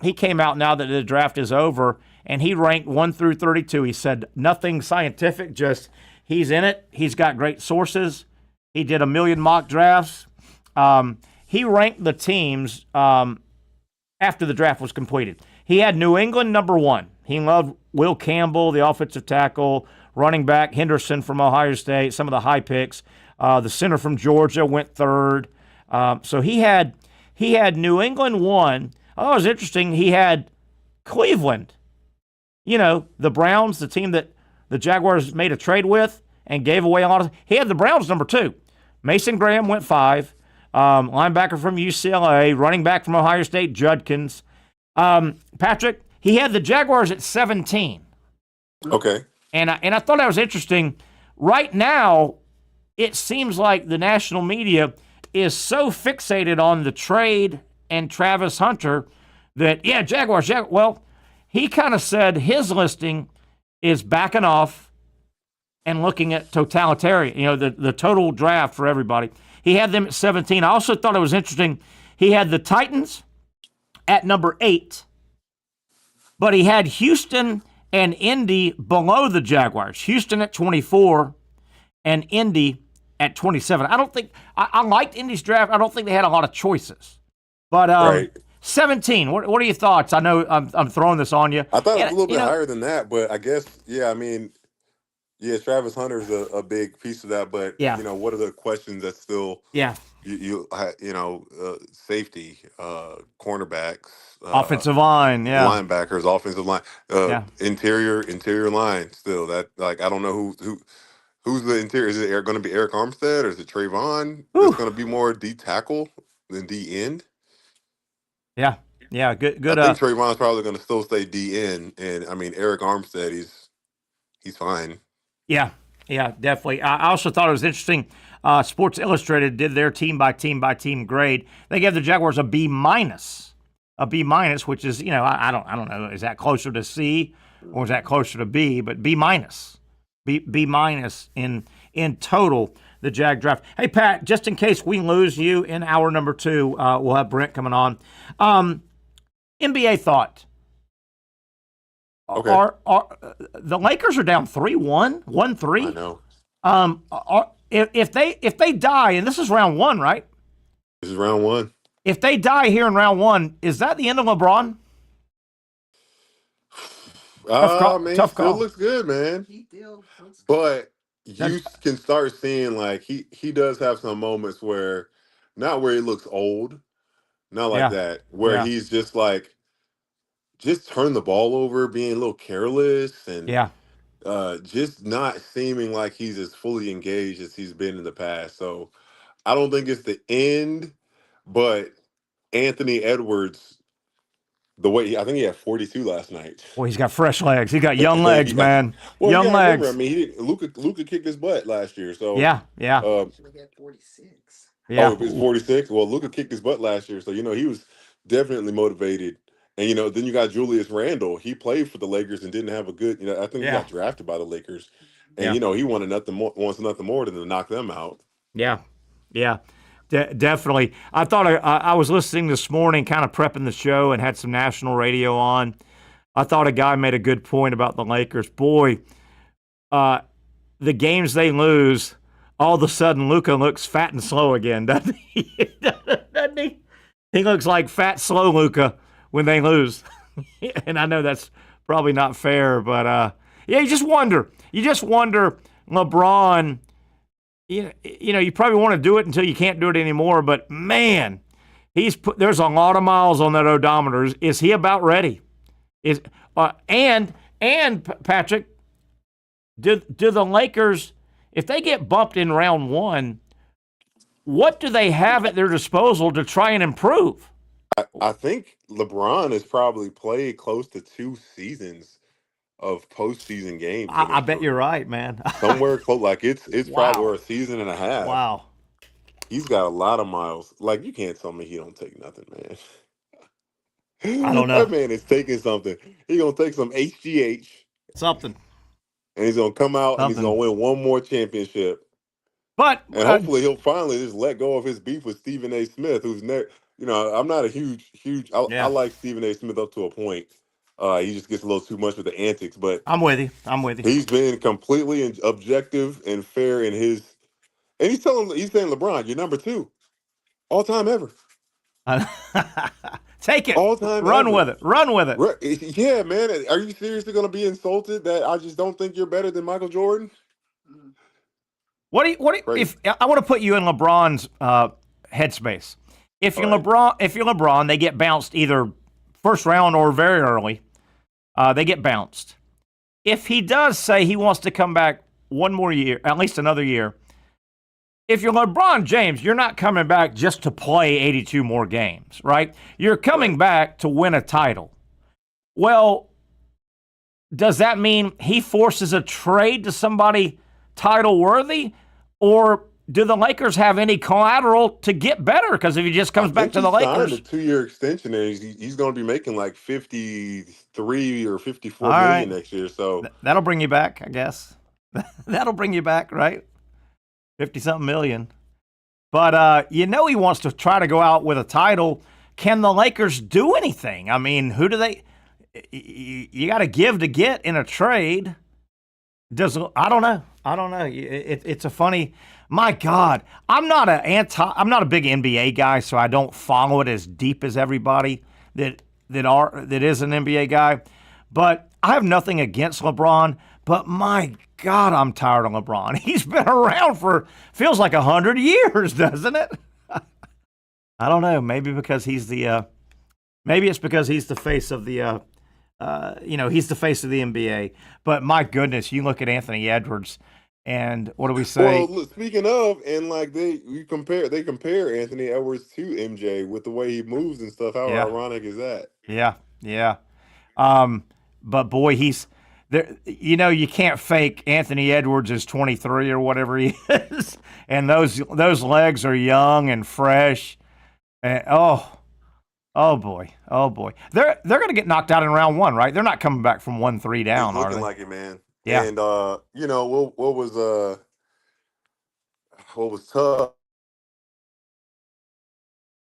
he came out now that the draft is over, and he ranked 1 through 32. He said nothing scientific, just he's in it. He's got great sources. He did 1 million mock drafts. He ranked the teams after the draft was completed. He had New England number 1. He loved Will Campbell, the offensive tackle, running back Henderson from Ohio State, some of the high picks. The center from Georgia went 3rd. So he had New England 1. Oh, it was interesting. He had Cleveland, the Browns, the team that the Jaguars made a trade with and gave away a lot of. He had the Browns number 2. Mason Graham went 5. Linebacker from UCLA, running back from Ohio State, Judkins. Patrick, he had the Jaguars at 17. Okay. And I thought that was interesting. Right now, it seems like the national media is so fixated on the trade and Travis Hunter that, Jaguars. Well, he kind of said his listing is backing off and looking at totalitarian, the total draft for everybody. He had them at 17. I also thought it was interesting. He had the Titans at number 8, but he had Houston and Indy below the Jaguars. Houston at 24 and Indy at 27. I don't think I liked Indy's draft. I don't think they had a lot of choices. But right. 17, what are your thoughts? I know I'm throwing this on you. I thought it was a little bit higher than that, but I guess, Travis Hunter's a big piece of that, but what are the questions that still safety, cornerbacks, offensive line, linebackers, offensive line, interior line still. That I don't know who's the interior. Is it going to be Eric Armstead or is it Trayvon? It's going to be more D tackle than D end. Yeah, good. I think Trayvon's probably going to still stay D end, and Eric Armstead, he's fine. Yeah, definitely. I also thought it was interesting. Sports Illustrated did their team by team grade. They gave the Jaguars a B-, which is I don't know, is that closer to C or is that closer to B? But B-, B- in total. The Jag draft. Hey Pat, just in case we lose you in hour number 2, we'll have Brent coming on. NBA thought. Okay. Are the Lakers are down 3-1, 1-3? I know. If they die, and this is round 1, right? This is round 1. If they die here in round 1, is that the end of LeBron? Tough call. Still looks good, man. But you can start seeing he does have some moments where, not where he looks old, not like that, where he's just turn the ball over, being a little careless, and just not seeming like he's as fully engaged as he's been in the past. So I don't think it's the end, but Anthony Edwards, I think he had 42 last night. Boy, he's got fresh legs. He got young legs, Yeah. man. Well, young you gotta remember, I legs. mean, Luka kicked his butt last year. So Yeah. He had 46. Yeah. Oh, it's 46. Well, Luka kicked his butt last year, so he was definitely motivated. And then you got Julius Randle. He played for the Lakers and didn't have a good. I think he got drafted by the Lakers, and he wants nothing more than to knock them out. Yeah, yeah, definitely. I thought I was listening this morning, kind of prepping the show, and had some national radio on. I thought a guy made a good point about the Lakers. Boy, the games they lose, all of a sudden Luka looks fat and slow again, doesn't he? Doesn't he? He looks like fat, slow Luka when they lose. And I know that's probably not fair, but you just wonder. LeBron, you probably want to do it until you can't do it anymore, but man, there's a lot of miles on that odometer. Is he about ready? And Patrick, do the Lakers, if they get bumped in round one, what do they have at their disposal to try and improve? I think LeBron has probably played close to 2 seasons of postseason games. I bet you're right, man. Somewhere close, like it's Wow. probably a season and a half. Wow. He's got a lot of miles. Like, you can't tell me he don't take nothing, man. I don't know. That man is taking something. He's gonna take some HGH. Something. And he's gonna come out and he's gonna win one more championship. But and hopefully he'll finally just let go of his beef with Stephen A. Smith, who's never. I'm not a huge. I like Stephen A. Smith up to a point. He just gets a little too much with the antics, but I'm with you. He's been completely objective and fair in his. And he's saying, LeBron, you're number 2, all time ever. Take it. All time. Run ever. with it. Run with it. Yeah, man. Are you seriously going to be insulted that I just don't think you're better than Michael Jordan? If I want to put you in LeBron's headspace. If you're LeBron, they get bounced either first round or very early. They get bounced. If he does say he wants to come back one more year, at least another year, if you're LeBron James, you're not coming back just to play 82 more games, right? You're coming back to win a title. Well, does that mean he forces a trade to somebody title worthy? Or do the Lakers have any collateral to get better? Because if he just comes back to the Lakers, a 2-year extension, and he's going to be making like 53 or 54 million next year. So that'll bring you back, I guess. That'll bring you back, right? 50-something million. But he wants to try to go out with a title. Can the Lakers do anything? I mean, who do they? You got to give to get in a trade. I don't know. It's a funny. My God, I'm not a big NBA guy, so I don't follow it as deep as everybody that is an NBA guy. But I have nothing against LeBron. But my God, I'm tired of LeBron. He's been around for feels like 100 years, doesn't it? I don't know. Maybe because he's maybe it's because he's the face of the. He's the face of the NBA. But my goodness, you look at Anthony Edwards, and what do we say? Well, look, speaking of, and like they compare Anthony Edwards to MJ with the way he moves and stuff. How ironic is that? Yeah. But boy, he's there. You can't fake Anthony Edwards is 23 or whatever he is, and those legs are young and fresh. And oh boy. They're going to get knocked out in round 1, right? They're not coming back from 1-3 down, It's are looking they? like it, man. Yeah. And what was tough?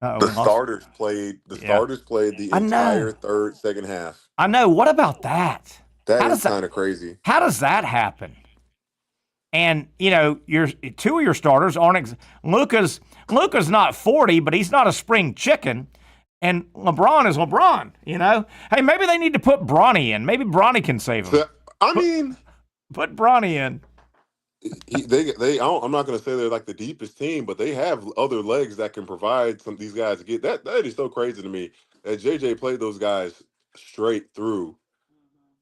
The starters played the entire second half. I know. What about that? That is kind of crazy. How does that happen? And your 2 of your starters aren't. Luka's not 40, but he's not a spring chicken. And LeBron is LeBron. Hey, maybe they need to put Bronny in. Maybe Bronny can save him. Put Bronny in. I'm not going to say they're like the deepest team, but they have other legs that can provide these guys to get that. That is so crazy to me that JJ played those guys straight through.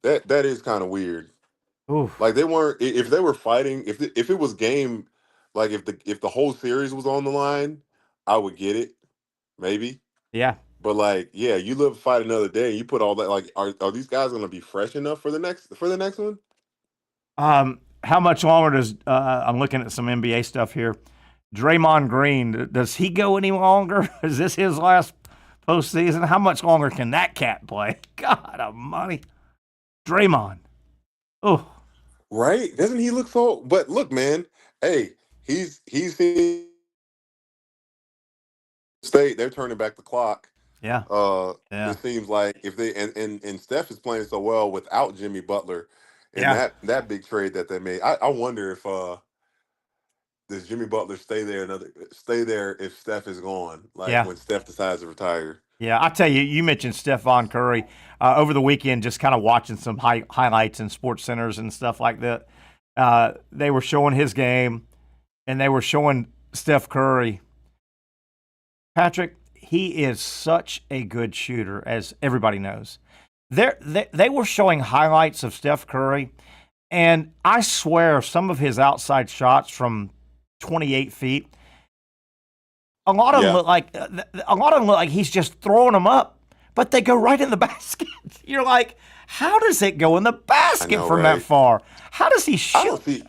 That is kind of weird. Oof. Like they weren't. If they were fighting, if it was game, like if the whole series was on the line, I would get it, maybe. Yeah. But like, yeah, you live fight another day. You put all that. Like, are these guys going to be fresh enough for the next one? How much longer does I'm looking at some NBA stuff here. Draymond Green, does he go any longer? Is this his last postseason? How much longer can that cat play? God almighty. Draymond. Oh. Right? Doesn't he look so? But look, man. Hey, he's state. They're turning back the clock. Yeah. It seems like if they and Steph is playing so well without Jimmy Butler, and Yeah. that big trade that they made. I wonder if does Jimmy Butler stay there if Steph is gone, like when Steph decides to retire. Yeah, I tell you, you mentioned Stephon Curry over the weekend. Just kind of watching some highlights in sports centers and stuff like that. They were showing his game, and they were showing Steph Curry. Patrick, he is such a good shooter, as everybody knows. They were showing highlights of Steph Curry, and I swear some of his outside shots from 28 feet. A lot of them look like he's just throwing them up, but they go right in the basket. You're like, how does it go in the basket from that far? How does he shoot?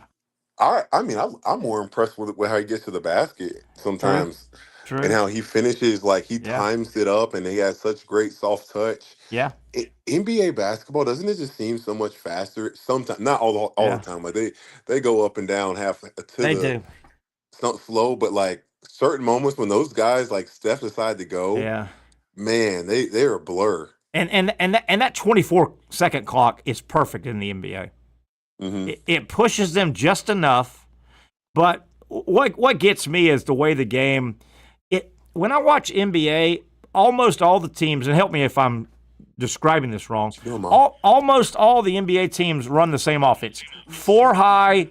I'm more impressed with how he gets to the basket sometimes. True. And how he finishes, like he times it up, and he has such great soft touch. Yeah. NBA basketball, doesn't it just seem so much faster? Sometimes, not all the time. Like they go up and down do. It's not slow, but like certain moments when those guys like Steph decide to go, man, they're a blur. And that 24-second clock is perfect in the NBA. Mm-hmm. It pushes them just enough, but what gets me is the way the game. When I watch NBA, almost all the teams, and help me if I'm describing this wrong, almost all the NBA teams run the same offense. Four high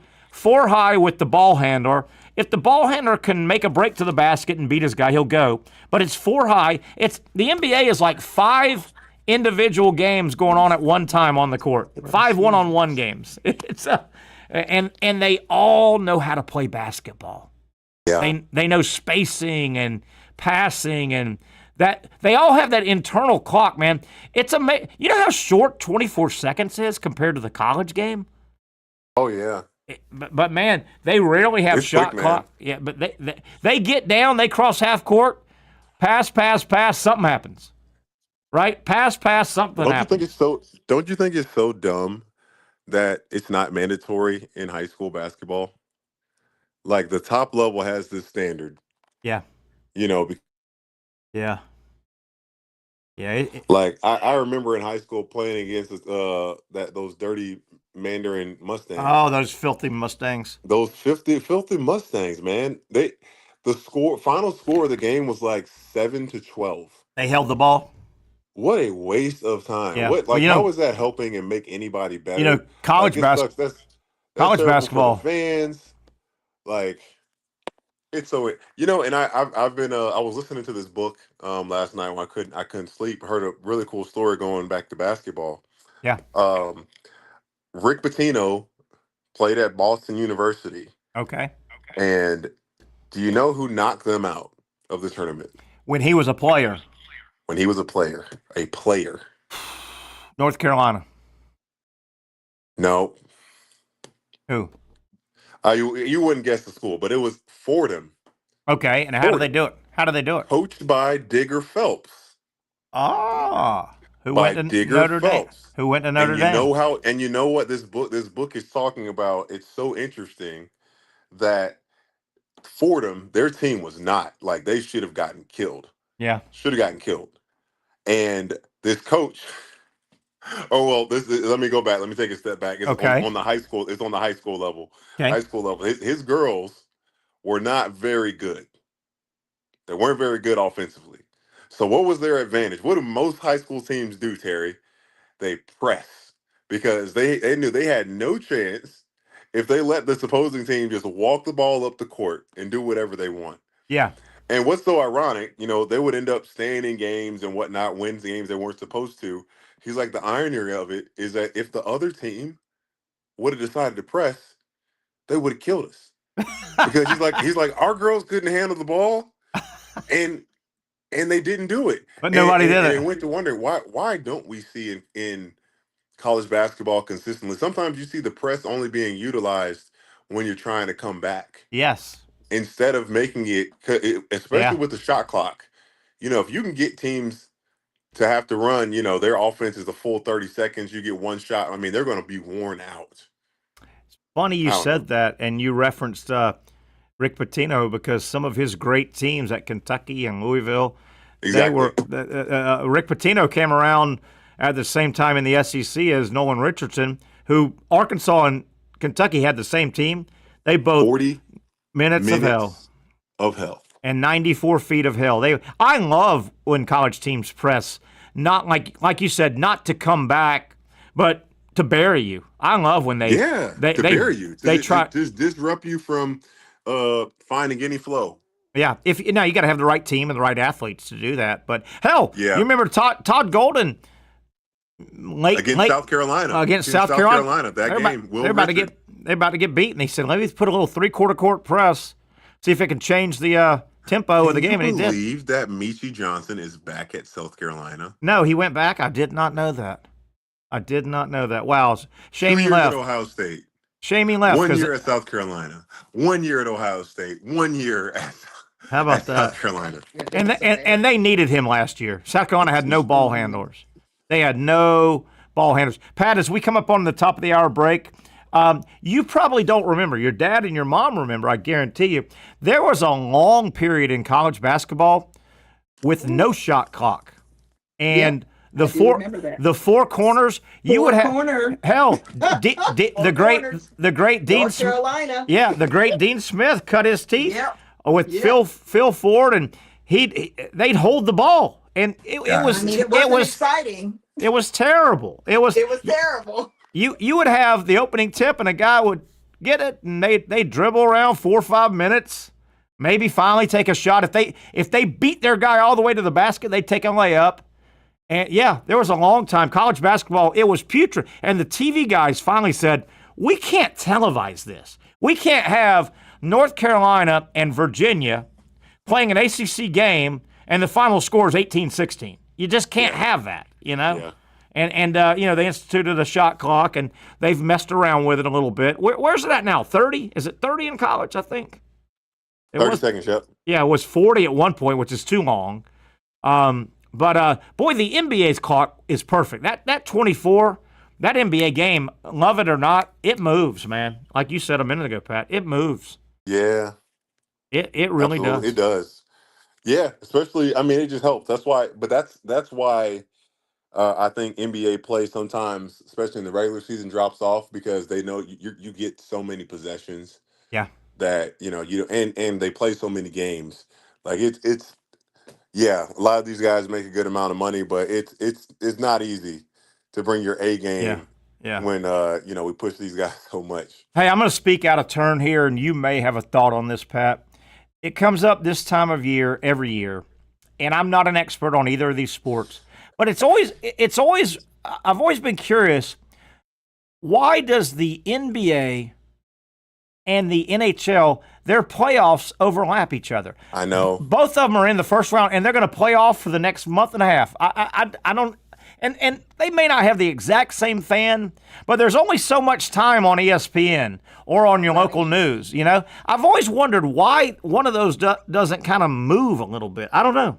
with the ball handler. If the ball handler can make a break to the basket and beat his guy, he'll go. But it's four high. The NBA is like 5 individual games going on at one time on the court. 5 one-on-one games. And they all know how to play basketball. Yeah. They know spacing and passing, and that they all have that internal clock, man. It's amazing. You know how short 24 seconds is compared to the college game? Oh yeah. But man, they rarely have shot clock. Yeah, but they get down, they cross half court, pass, something happens. Right? Pass, something happens. Don't you think it's so dumb that it's not mandatory in high school basketball? Like the top level has this standard. Yeah. Yeah. Yeah. Like I remember in high school playing against those dirty Mandarin Mustangs. Oh, those filthy Mustangs. Those filthy Mustangs, man. The final score of the game was like 7-12. They held the ball. What a waste of time. Yeah. How is that helping and make anybody better? College basketball. College basketball fans. Like it's so and I've been I was listening to this book last night when I couldn't sleep. Heard a really cool story going back to basketball. Yeah. Rick Pitino played at Boston University. Okay. And do you know who knocked them out of the tournament? When he was a player. When he was a player. North Carolina. No. Who? You wouldn't guess the school, but it was Fordham. Okay, and how do they do it? Coached by Digger Phelps. Who went to Notre Dame? Who went to Notre Dame? You know what this book is talking about? It's so interesting that Fordham, their team was not like they should have gotten killed. Yeah, should have gotten killed. And this coach. Let me go back. Let me take a step back. It's on the high school. It's on the high school level. Okay. High school level. His girls were not very good. They weren't very good offensively. So what was their advantage? What do most high school teams do, Terry? They press because they knew they had no chance if they let this opposing team just walk the ball up the court and do whatever they want. Yeah. And what's so ironic, they would end up staying in games and whatnot, win games they weren't supposed to. He's like, the irony of it is that if the other team would have decided to press, they would have killed us. Because he's like, our girls couldn't handle the ball, and they didn't do it. But nobody did and it. And went to wonder why don't we see in college basketball consistently? Sometimes you see the press only being utilized when you're trying to come back. Yes. Instead of making it, especially with the shot clock, if you can get teams to have to run, their offense is a full 30 seconds, you get one shot. I mean, they're going to be worn out. Funny you said that, and you referenced Rick Pitino, because some of his great teams at Kentucky and Louisville, exactly. Rick Pitino came around at the same time in the SEC as Nolan Richardson, who Arkansas and Kentucky had the same team. They both 40 minutes of hell and 94 feet of hell. I love when college teams press, not like you said, not to come back, but to bury you. I love when they bury you. They try to disrupt you from finding any flow. Yeah, you got to have the right team and the right athletes to do that. But hell, you remember Todd Golden against South Carolina. Against South Carolina, that game. They're about to get beaten. He said, "Let me put a little 3/4 court press, see if it can change the tempo of the game." And he did. Can you believe that Michie Johnson is back at South Carolina? No, he went back. I did not know that. Wow, shame he left. At Ohio State. Shame he left. 1 year at South Carolina. 1 year at Ohio State. 1 year at How about that? South Carolina. And they needed him last year. South Carolina had no ball handlers. They had no ball handlers. Pat, as we come up on the top of the hour break, you probably don't remember. Your dad and your mom remember, I guarantee you. There was a long period in college basketball with no shot clock. And the four corners, you would have the great Dean North Carolina. Yeah, the great Dean Smith cut his teeth with Phil Ford, and they'd hold the ball, and it was exciting. It was terrible. It was terrible. You would have the opening tip, and a guy would get it, and they dribble around 4 or 5 minutes, maybe finally take a shot. If they beat their guy all the way to the basket, they'd take a layup. And there was a long time. College basketball, it was putrid. And the TV guys finally said, we can't televise this. We can't have North Carolina and Virginia playing an ACC game and the final score is 18-16. You just can't have that, Yeah. And they instituted a shot clock, and they've messed around with it a little bit. Where's it at now? 30? Is it 30 in college, I think? 30 seconds, yep. Yeah, it was 40 at one point, which is too long. But boy, the NBA's clock is perfect. That 24, that NBA game, love it or not, it moves, man. Like you said a minute ago, Pat, it moves. Yeah. It really does. It does. Yeah, especially, I mean, it just helps. That's why I think NBA play sometimes, especially in the regular season, drops off because they know you get so many possessions. Yeah. That, and they play so many games. Like it's yeah, a lot of these guys make a good amount of money, but it's not easy to bring your A game when we push these guys so much. Hey, I'm going to speak out of turn here, and you may have a thought on this, Pat. It comes up this time of year every year, and I'm not an expert on either of these sports, but I've always been curious, why does the NBA and the NHL, their playoffs overlap each other? I know. Both of them are in the first round, and they're going to play off for the next month and a half. I don't, and they may not have the exact same fan, but there's only so much time on ESPN or on your local news, I've always wondered why one of those doesn't kind of move a little bit. I don't know.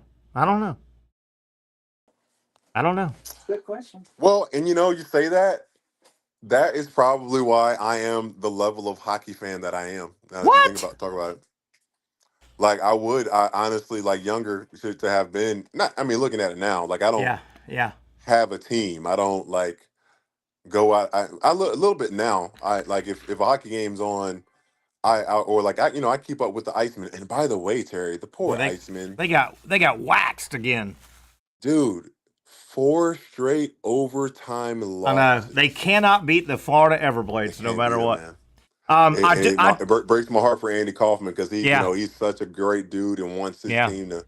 Good question. Well, and you say that. That is probably why I am the level of hockey fan that I am. Now, What? Talk about it. Like I honestly like younger to have been. Not. I mean, looking at it now, like I don't. Yeah. Have a team. I don't like go out. I look a little bit now. I like if a hockey game's on, I keep up with the Iceman. And by the way, Terry, the poor Iceman. They got waxed again. Dude, 4 straight overtime losses. I know. They cannot beat the Florida Everblades no matter what. It breaks my heart for Andy Kaufman because he's such a great dude and wants his team to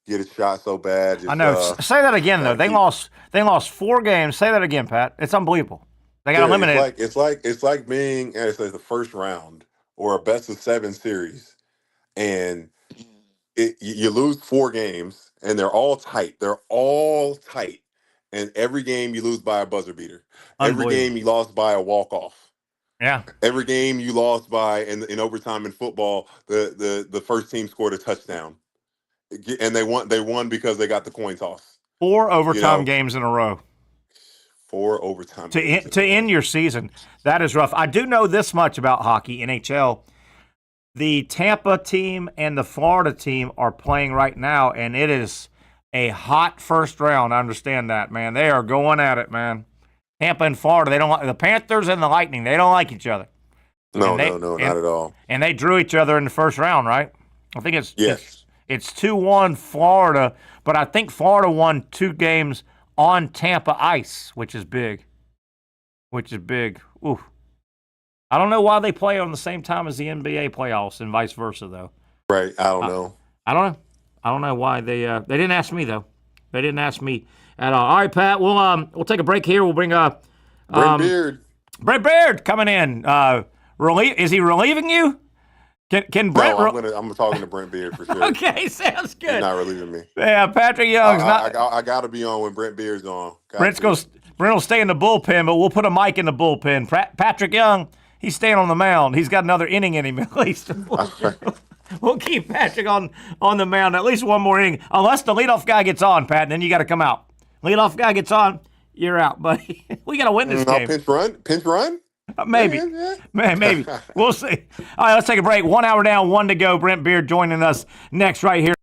get a shot so bad. I know. Say that again though. They lost 4 games. Say that again, Pat. It's unbelievable. They got eliminated. It's like being as the first round or a best of 7 series, and you lose 4 games, and they're all tight. And every game you lose by a buzzer beater. Every game you lost by a walk off. Yeah. Every game you lost by in overtime in football, the first team scored a touchdown, and they won because they got the coin toss. 4 overtime games in a row. 4 overtime games to end your season. That is rough. I do know this much about hockey, NHL. The Tampa team and the Florida team are playing right now, and it is a hot first round. I understand that, man. They are going at it, man. Tampa and Florida, they don't like the Panthers and the Lightning. They don't like each other. No, not at all. And they drew each other in the first round, right? I think it's 2-1 Florida, but I think Florida won 2 games on Tampa ice, which is big. Ooh. I don't know why they play on the same time as the NBA playoffs and vice versa, though. Right. I don't know. I don't know why they didn't ask me though. They didn't ask me at all. All right, Pat. We'll take a break here. We'll bring Brent Beaird. Brent Beaird coming in. Is he relieving you? Can Brent? No, I'm talking to Brent Beaird for sure. Okay, sounds good. He's not relieving me. Yeah, Patrick Young's not. I got to be on when Brent Beard's on. Brent will stay in the bullpen, but we'll put a mic in the bullpen. Patrick Young, he's staying on the mound. He's got another inning in him at least. We'll keep Patrick on the mound at least one more inning, unless the leadoff guy gets on, Pat. And then you got to come out. Leadoff guy gets on, you're out, buddy. We got to win this game. Pinch run. Maybe. Maybe. We'll see. All right, let's take a break. 1 hour down, 1 to go. Brent Beaird joining us next right here.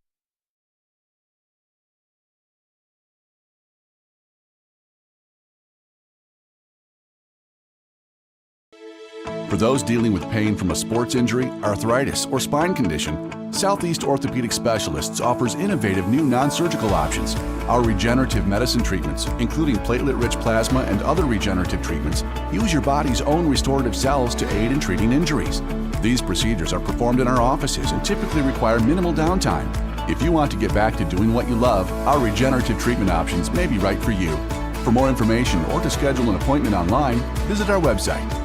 For those dealing with pain from a sports injury, arthritis, or spine condition, Southeast Orthopedic Specialists offers innovative new non-surgical options. Our regenerative medicine treatments, including platelet-rich plasma and other regenerative treatments, use your body's own restorative cells to aid in treating injuries. These procedures are performed in our offices and typically require minimal downtime. If you want to get back to doing what you love, our regenerative treatment options may be right for you. For more information or to schedule an appointment online, visit our website.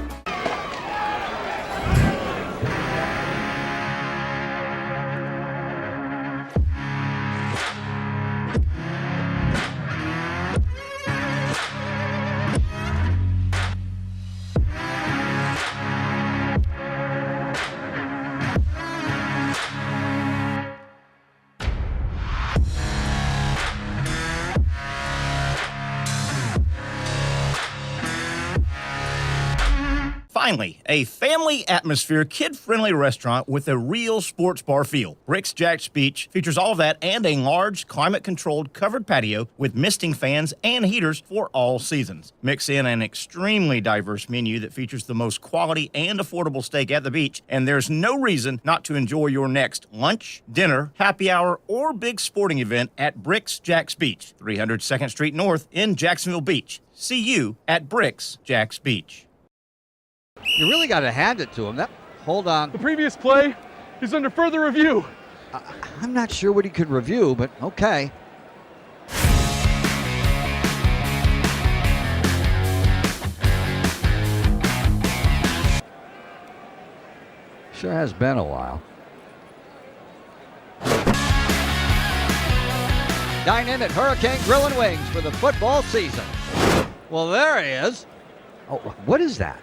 Finally, a family atmosphere, kid-friendly restaurant with a real sports bar feel. Bricks Jack's Beach features all of that and a large, climate-controlled covered patio with misting fans and heaters for all seasons. Mix in an extremely diverse menu that features the most quality and affordable steak at the beach, and there's no reason not to enjoy your next lunch, dinner, happy hour, or big sporting event at Bricks Jack's Beach, 300 2nd Street North in Jacksonville Beach. See you at Bricks Jack's Beach. You really got to hand it to him. Hold on. The previous play is under further review. I'm not sure what he could review, but okay. Sure has been a while. Dine in at Hurricane Grill and Wings for the football season. Well, there he is. Oh, what is that?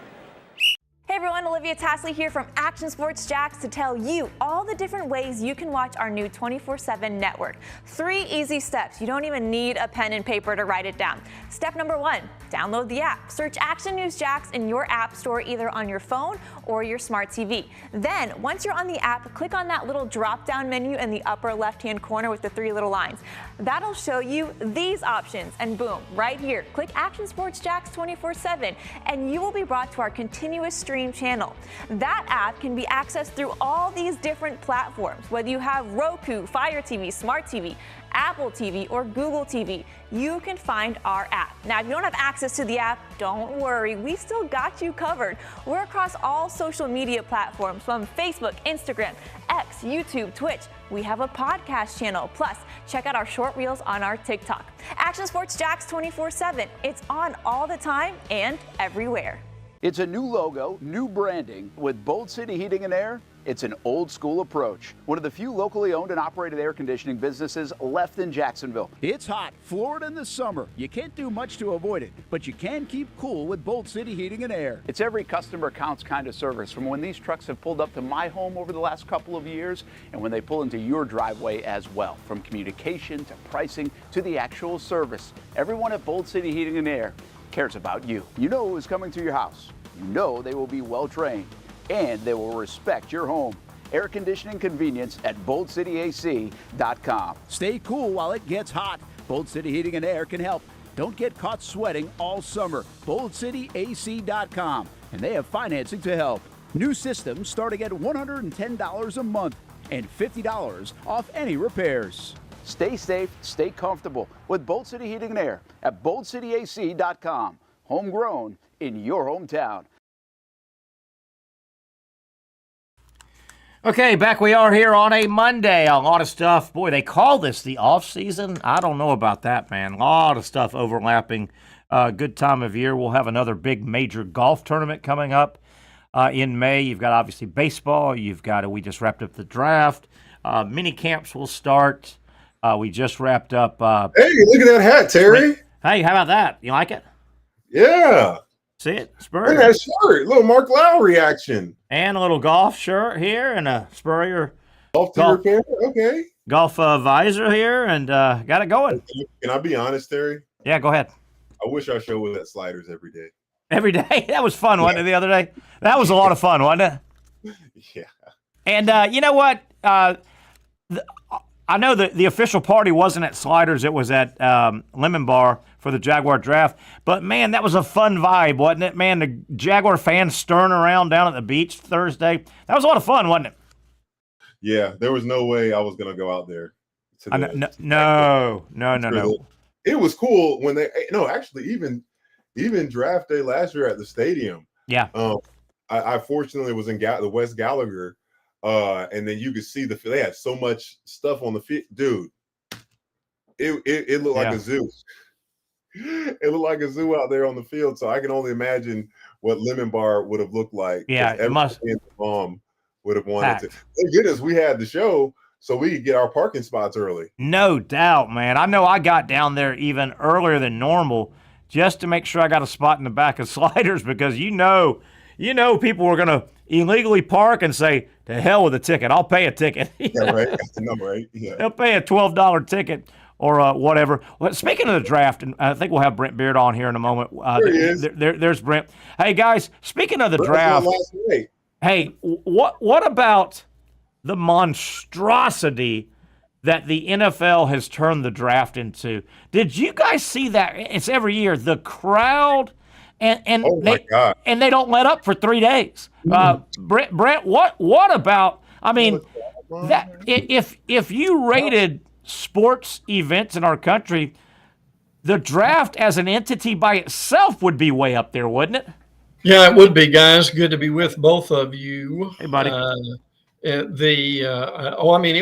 Hey everyone, Olivia Tasley here from Action Sports Jacks to tell you all the different ways you can watch our new 24/7 network. 3 easy steps. You don't even need a pen and paper to write it down. Step number 1, download the app. Search Action News Jacks in your app store either on your phone or your smart TV. Then, once you're on the app, click on that little drop-down menu in the upper left-hand corner with the 3 little lines. That'll show you these options, and boom, right here, click Action Sports Jacks 24/7, and you will be brought to our continuous stream channel. That app can be accessed through all these different platforms, whether you have Roku, Fire TV, Smart TV, Apple TV, or Google TV. You can find our app. Now, if you don't have access to the app, don't worry. We still got you covered. We're across all social media platforms from Facebook, Instagram, X, blogs, YouTube, Twitch. We have a podcast channel. Plus, check out our short reels on our TikTok. Action Sports Jax 24/7. It's on all the time and everywhere. It's a new logo, new branding. With Bold City Heating and Air, it's an old school approach. One of the few locally owned and operated air conditioning businesses left in Jacksonville. It's hot, Florida in the summer. You can't do much to avoid it, but you can keep cool with Bold City Heating and Air. It's every customer counts kind of service, from when these trucks have pulled up to my home over the last couple of years and when they pull into your driveway as well. From communication to pricing to the actual service, everyone at Bold City Heating and Air cares about you. You know who is coming to your house. You know they will be well trained and they will respect your home. Air conditioning convenience at boldcityac.com. Stay cool while it gets hot. Bold City Heating and Air can help. Don't get caught sweating all summer. boldcityac.com, and they have financing to help. New systems starting at $110 a month and $50 off any repairs. Stay safe, stay comfortable with Bold City Heating and Air at boldcityac.com. Homegrown in your hometown. Okay, back we are here on a Monday. A lot of stuff. Boy, they call this the off season. I don't know about that, man. A lot of stuff overlapping. Good time of year. We'll have another big major golf tournament coming up in May. You've got obviously baseball. We just wrapped up the draft. Mini camps will start. We just wrapped up. Hey, look at that hat, Terry. Hey, how about that? You like it? Yeah. See it? Look Spurrier. at that shirt. Little Mark Lowry action. And a little golf shirt here and a Spurrier. Golf repair? Okay. Golf visor here and got it going. Can I be honest, Terry? Yeah, go ahead. I wish our show was at Sliders every day. Every day? That was fun, wasn't it, the other day? That was a lot of fun, wasn't it? Yeah. And you know what? I know that the official party wasn't at Sliders. It was at Lemon Bar for the Jaguar draft. But, man, that was a fun vibe, wasn't it? Man, the Jaguar fans stirring around down at the beach Thursday. That was a lot of fun, wasn't it? Yeah, there was no way I was going to go out there. No. It was cool when actually, even draft day last year at the stadium. Yeah. I fortunately was in the West Gallagher. And then you could see they had so much stuff on the field, dude. It looked like a zoo. It looked like a zoo out there on the field. So I can only imagine what Lemon Bar would have looked like. Yeah, it must. The mom would have wanted to. Thank goodness we had the show so we could get our parking spots early. No doubt, man. I know I got down there even earlier than normal just to make sure I got a spot in the back of Sliders because you know people were gonna illegally park and say, to hell with a ticket. I'll pay a ticket. Yeah, right. That's the number, right? Yeah. They'll pay a $12 ticket or whatever. Well, speaking of the draft, and I think we'll have Brent Beaird on here in a moment. There he is. There's Brent. Hey, guys, speaking of the draft, hey, what about the monstrosity that the NFL has turned the draft into? Did you guys see that? It's every year. The crowd, and oh my God. And they don't let up for 3 days. Brent, what about? I mean, that if you rated sports events in our country, the draft as an entity by itself would be way up there, wouldn't it? Yeah, it would be, guys. Good to be with both of you. Hey, buddy. It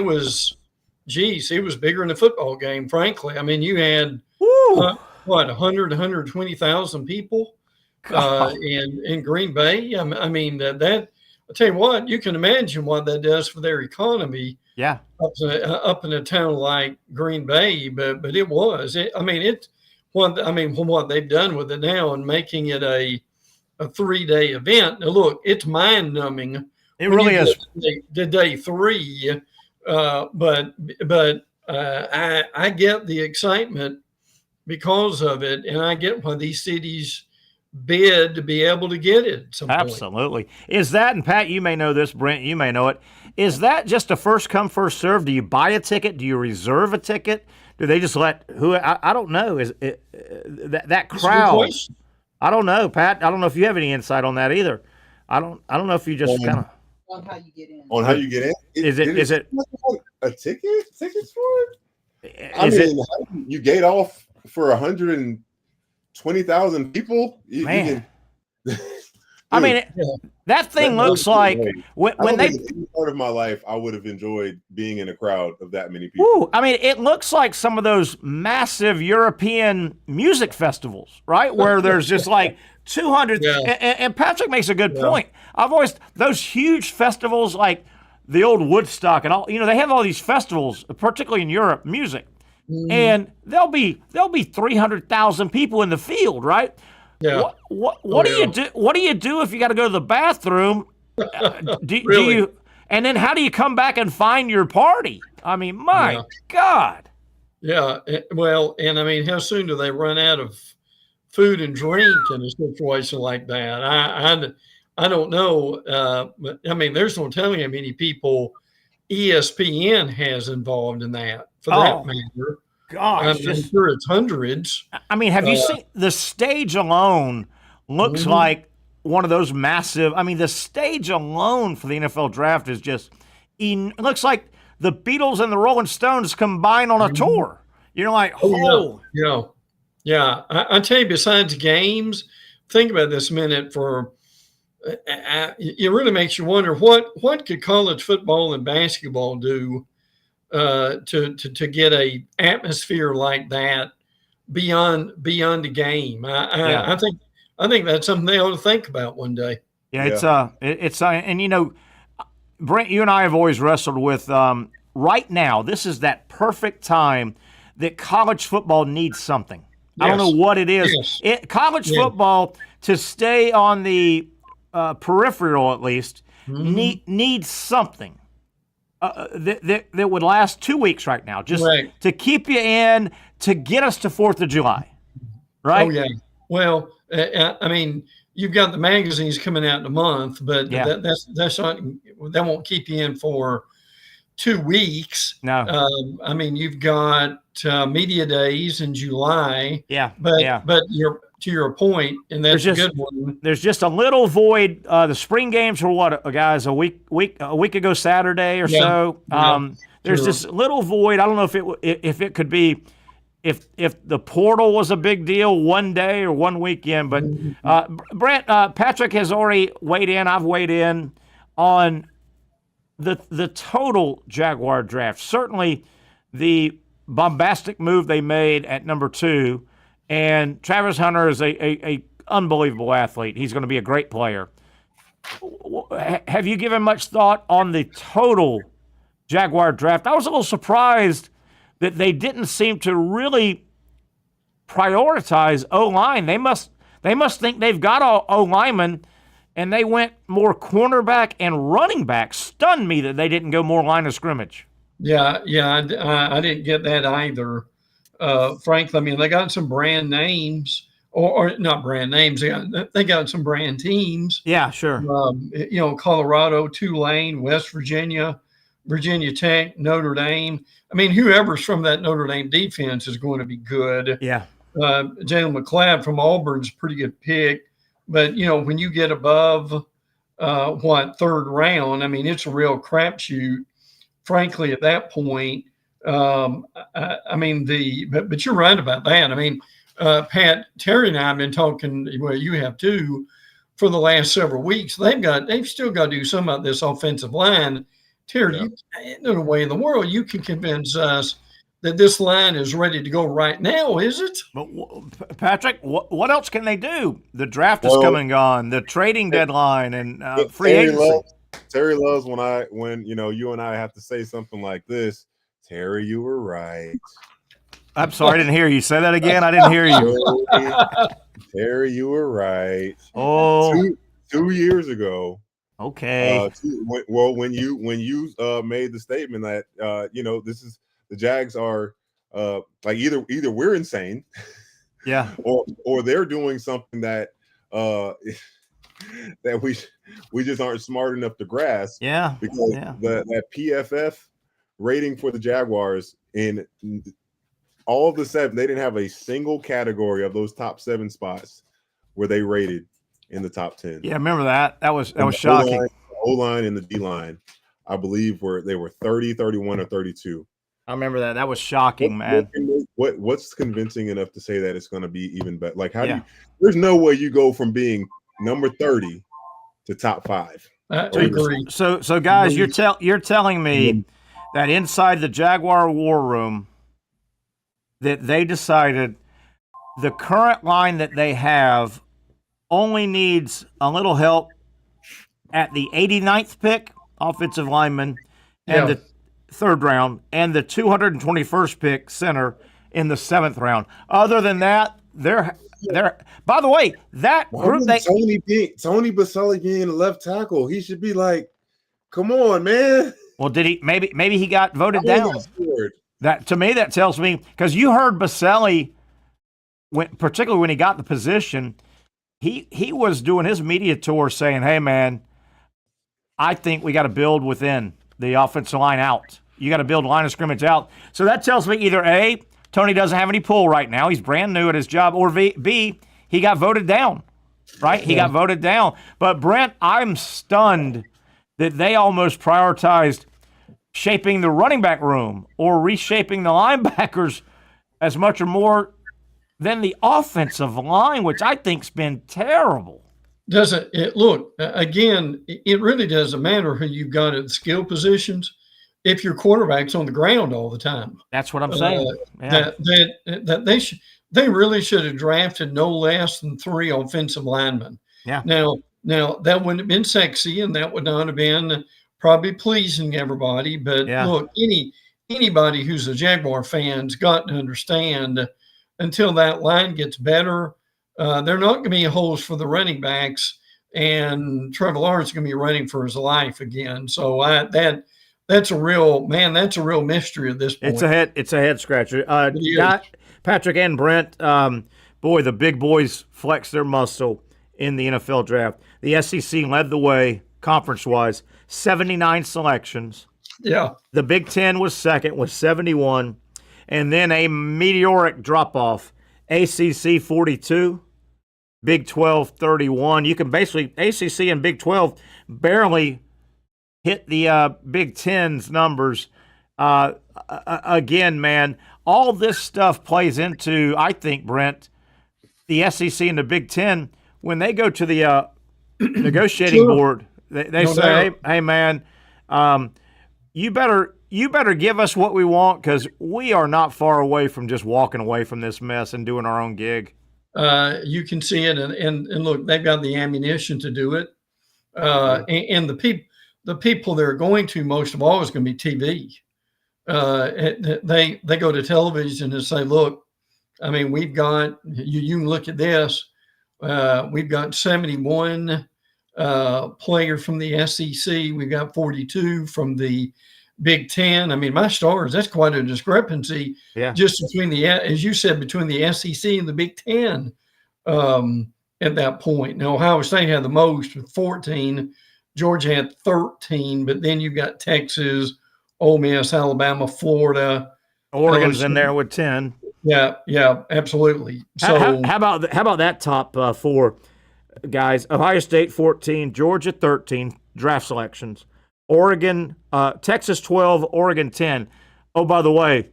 was, it was bigger than a football game, frankly. I mean, you had 120,000 people in Green Bay. I mean, that I'll tell you what, you can imagine what that does for their economy. Yeah, up in a town like Green Bay, but it was. What they've done with it now and making it a 3-day event. Now, look, it's mind numbing. It really is. The day 3, but I get the excitement because of it, and I get why these cities bid to be able to get it at some Absolutely. Point. Is that, and Pat, you may know this, Brent, you may know it, is that just a first come, first serve? Do you buy a ticket? Do you reserve a ticket? Do they just let who? I don't know. Is it, that crowd? I don't know, Pat. I don't know if you have any insight on that either. I don't know if you just kind of on how you get in. On how you get in? Is it a ticket? Tickets for it? You gate off for 120,000 people. Man. I mean, that thing looks like when they. Any part of my life, I would have enjoyed being in a crowd of that many people. Ooh, I mean, it looks like some of those massive European music festivals, right? Where there's just like 200. And Patrick makes a good point. I've always those huge festivals like the old Woodstock and all. They have all these festivals, particularly in Europe, music, and there'll be 300,000 people in the field, right? Yeah. What do you do? What do you do if you got to go to the bathroom? Do you? And then how do you come back and find your party? I mean, my God. Yeah. Well, and I mean, how soon do they run out of food and drink in a situation like that? I don't know. But I mean, there's no telling how many people ESPN has involved in that, for that matter. Gosh, I'm sure it's hundreds. I mean, have you seen the stage alone? Looks like one of those massive. I mean, the stage alone for the NFL draft is just. It looks like the Beatles and the Rolling Stones combined on a tour. Like, yeah. I tell you, besides games, think about this a minute. It really makes you wonder what could college football and basketball do to get a atmosphere like that beyond the game. I think that's something they ought to think about one day. Yeah, it's and Brent, you and I have always wrestled with right now. This is that perfect time that college football needs something. I don't know what it is. College football, to stay on the peripheral at least, needs something. That would last 2 weeks right now, just to keep you in, to get us to 4th of July, right? Oh, yeah. Well, I mean, you've got the magazines coming out in a month, but that's not, that won't keep you in for 2 weeks. No. I mean, you've got media days in July. Yeah. But to your point, and that's a good one. There's just a little void. The spring games were what, guys, a week ago Saturday or so. There's this little void. I don't know if it could be if the portal was a big deal one day or one weekend. But Brent, Patrick has already weighed in. I've weighed in on the total Jaguar draft. Certainly the bombastic move they made at number 2. And Travis Hunter is a unbelievable athlete. He's going to be a great player. Have you given much thought on the total Jaguar draft? I was a little surprised that they didn't seem to really prioritize O-line. They must think they've got all O-linemen, and they went more cornerback and running back. Stunned me that they didn't go more line of scrimmage. Yeah, I didn't get that either. Frankly, I mean, they got some brand names, or not brand names. They got some brand teams. Yeah, sure. Colorado, Tulane, West Virginia, Virginia Tech, Notre Dame. I mean, whoever's from that Notre Dame defense is going to be good. Yeah. Jalen McLeod from Auburn's a pretty good pick. But, when you get above, 3rd round, I mean, it's a real crapshoot, frankly, at that point. I mean, but you're right about that. I mean, Pat, Terry and I have been talking, well, you have too, for the last several weeks. They've still got to do some of this offensive line. Terry, no way in the world you can convince us that this line is ready to go right now, is it? But Patrick, what else can they do? The draft is coming on, the trading deadline, and free agency. Terry loves when you and I have to say something like this. Terry, you were right. I'm sorry, I didn't hear you. Say that again. I didn't hear you. Terry, you were right. Oh, 2 years ago. Okay. When you made the statement that this is the Jags are like either we're insane, yeah, or they're doing something that that we just aren't smart enough to grasp. Yeah, because that PFF rating for the Jaguars in all of the 7, they didn't have a single category of those top 7 spots where they rated in the top 10. Yeah, remember that? That was shocking. O-line and the D-line, I believe, they were 30, 31, or 32. I remember that. That was shocking, man. What's convincing enough to say that it's going to be even better? Like, how do you? There's no way you go from being number 30 to top 5. I agree. So guys, you're telling me that inside the Jaguar war room that they decided the current line that they have only needs a little help at the 89th pick, offensive lineman, and the 3rd round, and the 221st pick, center, in the 7th round. Other than that, they're. By the way, that group Tony Baselli being a left tackle, he should be like, come on, man. Well, did he? Maybe he got voted down. That to me, that tells me, because you heard Baselli, particularly when he got the position, he was doing his media tour saying, "Hey, man, I think we got to build within the offensive line out. You got to build line of scrimmage out." So that tells me either A, Tony doesn't have any pull right now, he's brand new at his job, or B, he got voted down, right? He got voted down. But Brent, I'm stunned that they almost prioritized shaping the running back room or reshaping the linebackers as much or more than the offensive line, which I think's been terrible. Doesn't it look, again, it really doesn't matter who you've got at the skill positions if your quarterback's on the ground all the time. That's what I'm saying. That they really should have drafted no less than 3 offensive linemen. Yeah. Now that wouldn't have been sexy, and that would not have been probably pleasing everybody. But look, anybody who's a Jaguar fan's got to understand, until that line gets better, they're not going to be holes for the running backs, and Trevor Lawrence is going to be running for his life again. So that's a real mystery at this point. It's a head scratcher. Patrick and Brent, boy, the big boys flex their muscle in the NFL draft. The SEC led the way conference-wise, 79 selections. Yeah. The Big Ten was second with 71, and then a meteoric drop-off. ACC 42, Big 12 31. You can basically, ACC and Big 12 barely hit the Big Ten's numbers. Again, man, all this stuff plays into, I think, Brent, the SEC and the Big Ten, when they go to the negotiating board, they say, hey, man, you better give us what we want, because we are not far away from just walking away from this mess and doing our own gig. You can see it, and look, they've got the ammunition to do it. And the people they're going to most of all is going to be TV. They go to television and say, look, I mean, we've got, you can look at this. We've got 71 players from the SEC. We've got 42 from the Big Ten. I mean, my stars, that's quite a discrepancy just between as you said, between the SEC and the Big Ten at that point. Now, Ohio State had the most with 14. Georgia had 13, but then you've got Texas, Ole Miss, Alabama, Florida. Oregon's in there with 10. Yeah, absolutely. So how about that top 4 guys? Ohio State 14, Georgia 13 draft selections. Oregon, Texas 12, Oregon 10. Oh, by the way,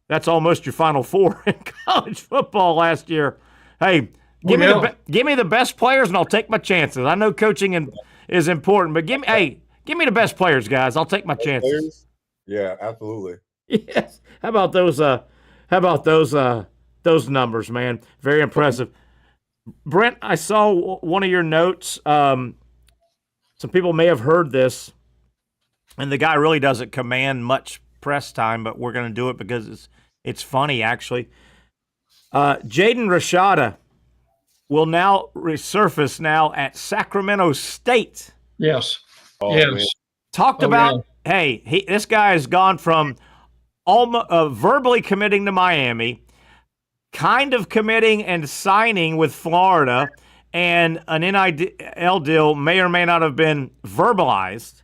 that's almost your Final Four in college football last year. Hey, give me the best players and I'll take my chances. I know coaching is important, but give me the best players, guys. I'll take my chances. Players? Yeah, absolutely. Yes. How about those numbers, man? Very impressive. Brent, I saw one of your notes. Some people may have heard this, and the guy really doesn't command much press time, but we're going to do it because it's funny, actually. Jaden Rashada will now resurface now at Sacramento State. Yes. Man. Talked about, hey, this guy has gone from almost verbally committing to Miami, kind of committing and signing with Florida, and an NIL deal may or may not have been verbalized.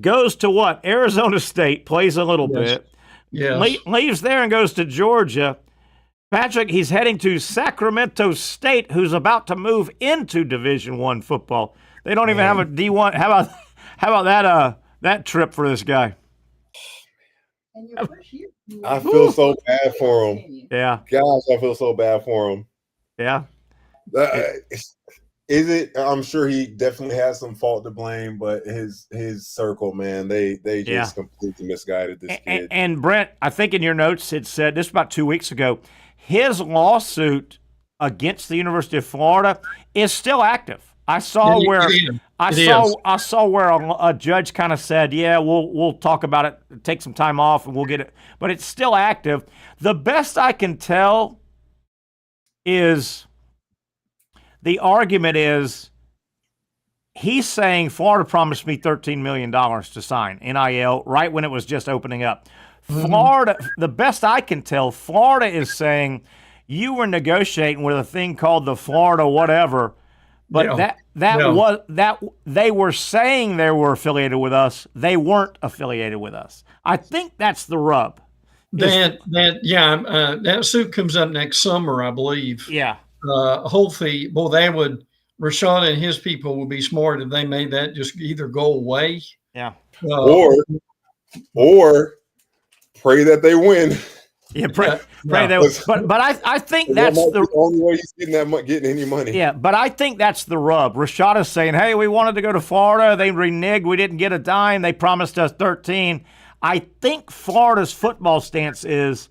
Goes to what? Arizona State, plays a little bit. Yes. Leaves there and goes to Georgia. Patrick, he's heading to Sacramento State, who's about to move into Division I football. They don't even have a D1. How about that trip for this guy? I feel so bad for him. Yeah. Gosh, I feel so bad for him. Yeah. Is it? I'm sure he definitely has some fault to blame, but his circle, man, they just completely misguided this kid. And Brent, I think in your notes it said this about 2 weeks ago. His lawsuit against the University of Florida is still active. I saw where I saw where a judge kind of said, "Yeah, we'll talk about it, take some time off, and we'll get it." But it's still active. The best I can tell is the argument is he's saying Florida promised me $13 million to sign NIL right when it was just opening up. Florida, the best I can tell, Florida is saying you were negotiating with a thing called the Florida whatever, but that they were saying they were affiliated with us. They weren't affiliated with us. I think that's the rub. That suit comes up next summer, I believe. Yeah. Hopefully, Rashad and his people would be smart if they made that just either go away. Yeah. Or pray that they win. Yeah, pray they win. But I think that's the only way he's getting any money. Yeah, but I think that's the rub. Rashad is saying, hey, we wanted to go to Florida. They reneged. We didn't get a dime. They promised us 13. I think Florida's football stance is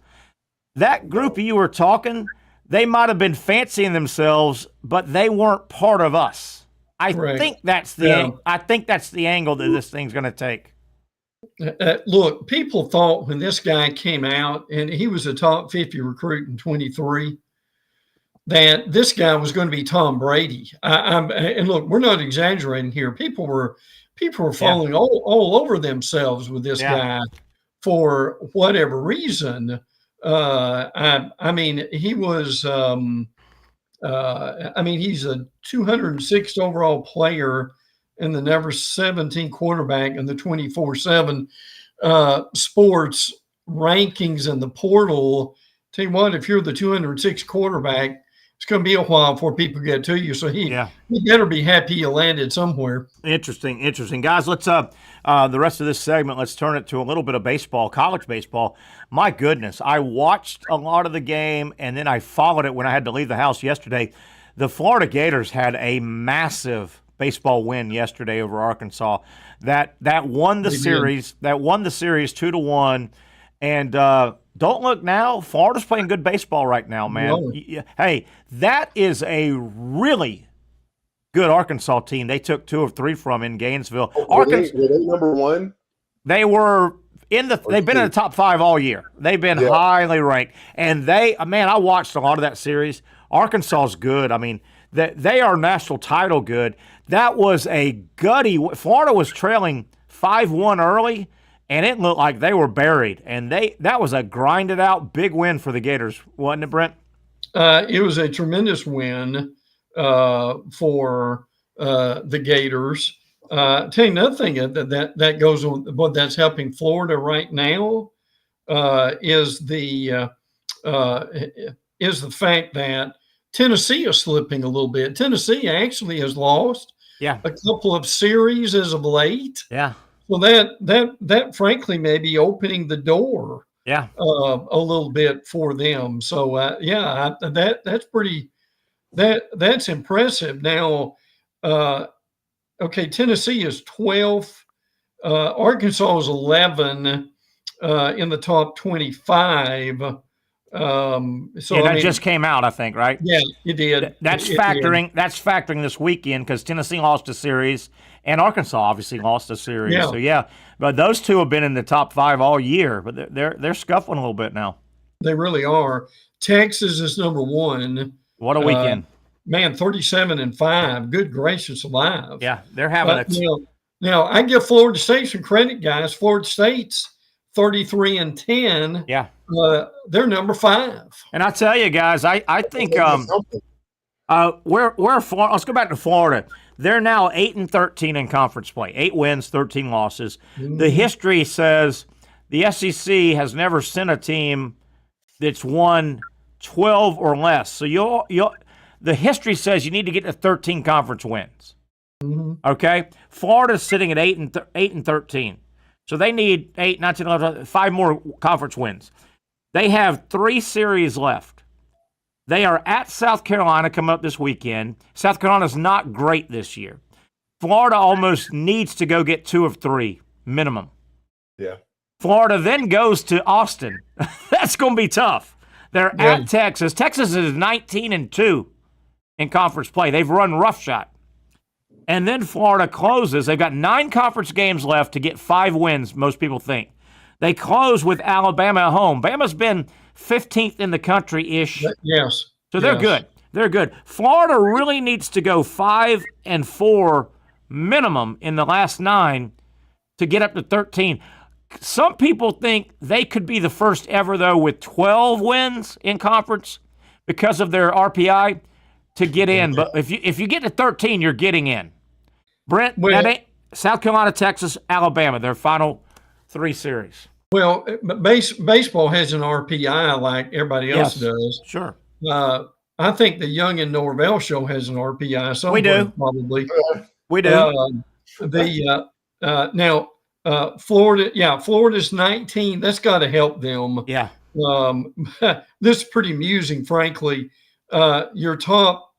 that group you were talking, they might have been fancying themselves, but they weren't part of us. I think that's the angle that this thing's going to take. Look, people thought when this guy came out, and he was a top 50 recruit in 23, that this guy was going to be Tom Brady. And look, we're not exaggerating here. People were falling all over themselves with this guy for whatever reason. I mean, he was. He's a 206th overall player and the number 17 quarterback in the 24/7 sports rankings in the portal. Tell you what, if you're the 206th quarterback, it's going to be a while before people get to you. So he better be happy you landed somewhere. Interesting. Guys, let's the rest of this segment, let's turn it to a little bit of baseball, college baseball. My goodness, I watched a lot of the game, and then I followed it when I had to leave the house yesterday. The Florida Gators had a massive baseball win yesterday over Arkansas. That won the series. That won the series 2-1. And don't look now. Florida's playing good baseball right now, man. No. Hey, that is a really good Arkansas team. They took 2 of 3 from in Gainesville. Were they number one? They were they've been in the top 5 all year. They've been highly ranked. And I watched a lot of that series. Arkansas is good. I mean, they are national title good. That was a gutty. Florida was trailing 5-1 early, and it looked like they were buried. And that was a grinded out big win for the Gators, wasn't it, Brent? It was a tremendous win for the Gators. Tell you another thing that goes on, what that's helping Florida right now is the fact that Tennessee is slipping a little bit. Tennessee actually has lost a couple of series as of late. Yeah. Well, that frankly may be opening the door a little bit for them. So that's pretty that's impressive. Now, Tennessee is 12th. Arkansas is 11 in the top 25. That just came out, I think, right? Yeah, it did. That's factoring this weekend because Tennessee lost a series and Arkansas obviously lost a series. Yeah. So but those two have been in the top 5 all year, but they're scuffling a little bit now. They really are. Texas is number 1. What a weekend. 37-5. Good gracious alive. Yeah, they're having it. Now I give Florida State some credit, guys. Florida State's 33-10. Yeah. They're number 5. And I tell you guys, I think let's go back to Florida. They're now 8-13 in conference play. 8 wins, 13 losses. Mm-hmm. The history says the SEC has never sent a team that's won 12 or less. So the history says you need to get to 13 conference wins. Mm-hmm. Okay? Florida's sitting at 8-13. So they need 8, 19, 11, 5 more conference wins. They have 3 series left. They are at South Carolina coming up this weekend. South Carolina's not great this year. Florida almost needs to go get 2 of 3 minimum. Yeah. Florida then goes to Austin. That's going to be tough. They're at Texas. Texas is 19-2 in conference play. They've run roughshod. And then Florida closes. They've got 9 conference games left to get 5 wins, most people think. They close with Alabama at home. Bama's been 15th in the country-ish. Yes. So they're good. They're good. Florida really needs to go 5-4 minimum in the last 9 to get up to 13. Some people think they could be the first ever, though, with 12 wins in conference because of their RPI to get in. But if you get to 13, you're getting in. Brent, South Carolina, Texas, Alabama, their final 3 series. Well, baseball has an RPI like everybody else does. Sure. I think the Young and Norvelle show has an RPI. We do. Probably. We do. Now, Florida's 19. That's got to help them. Yeah. This is pretty amusing, frankly. Your top,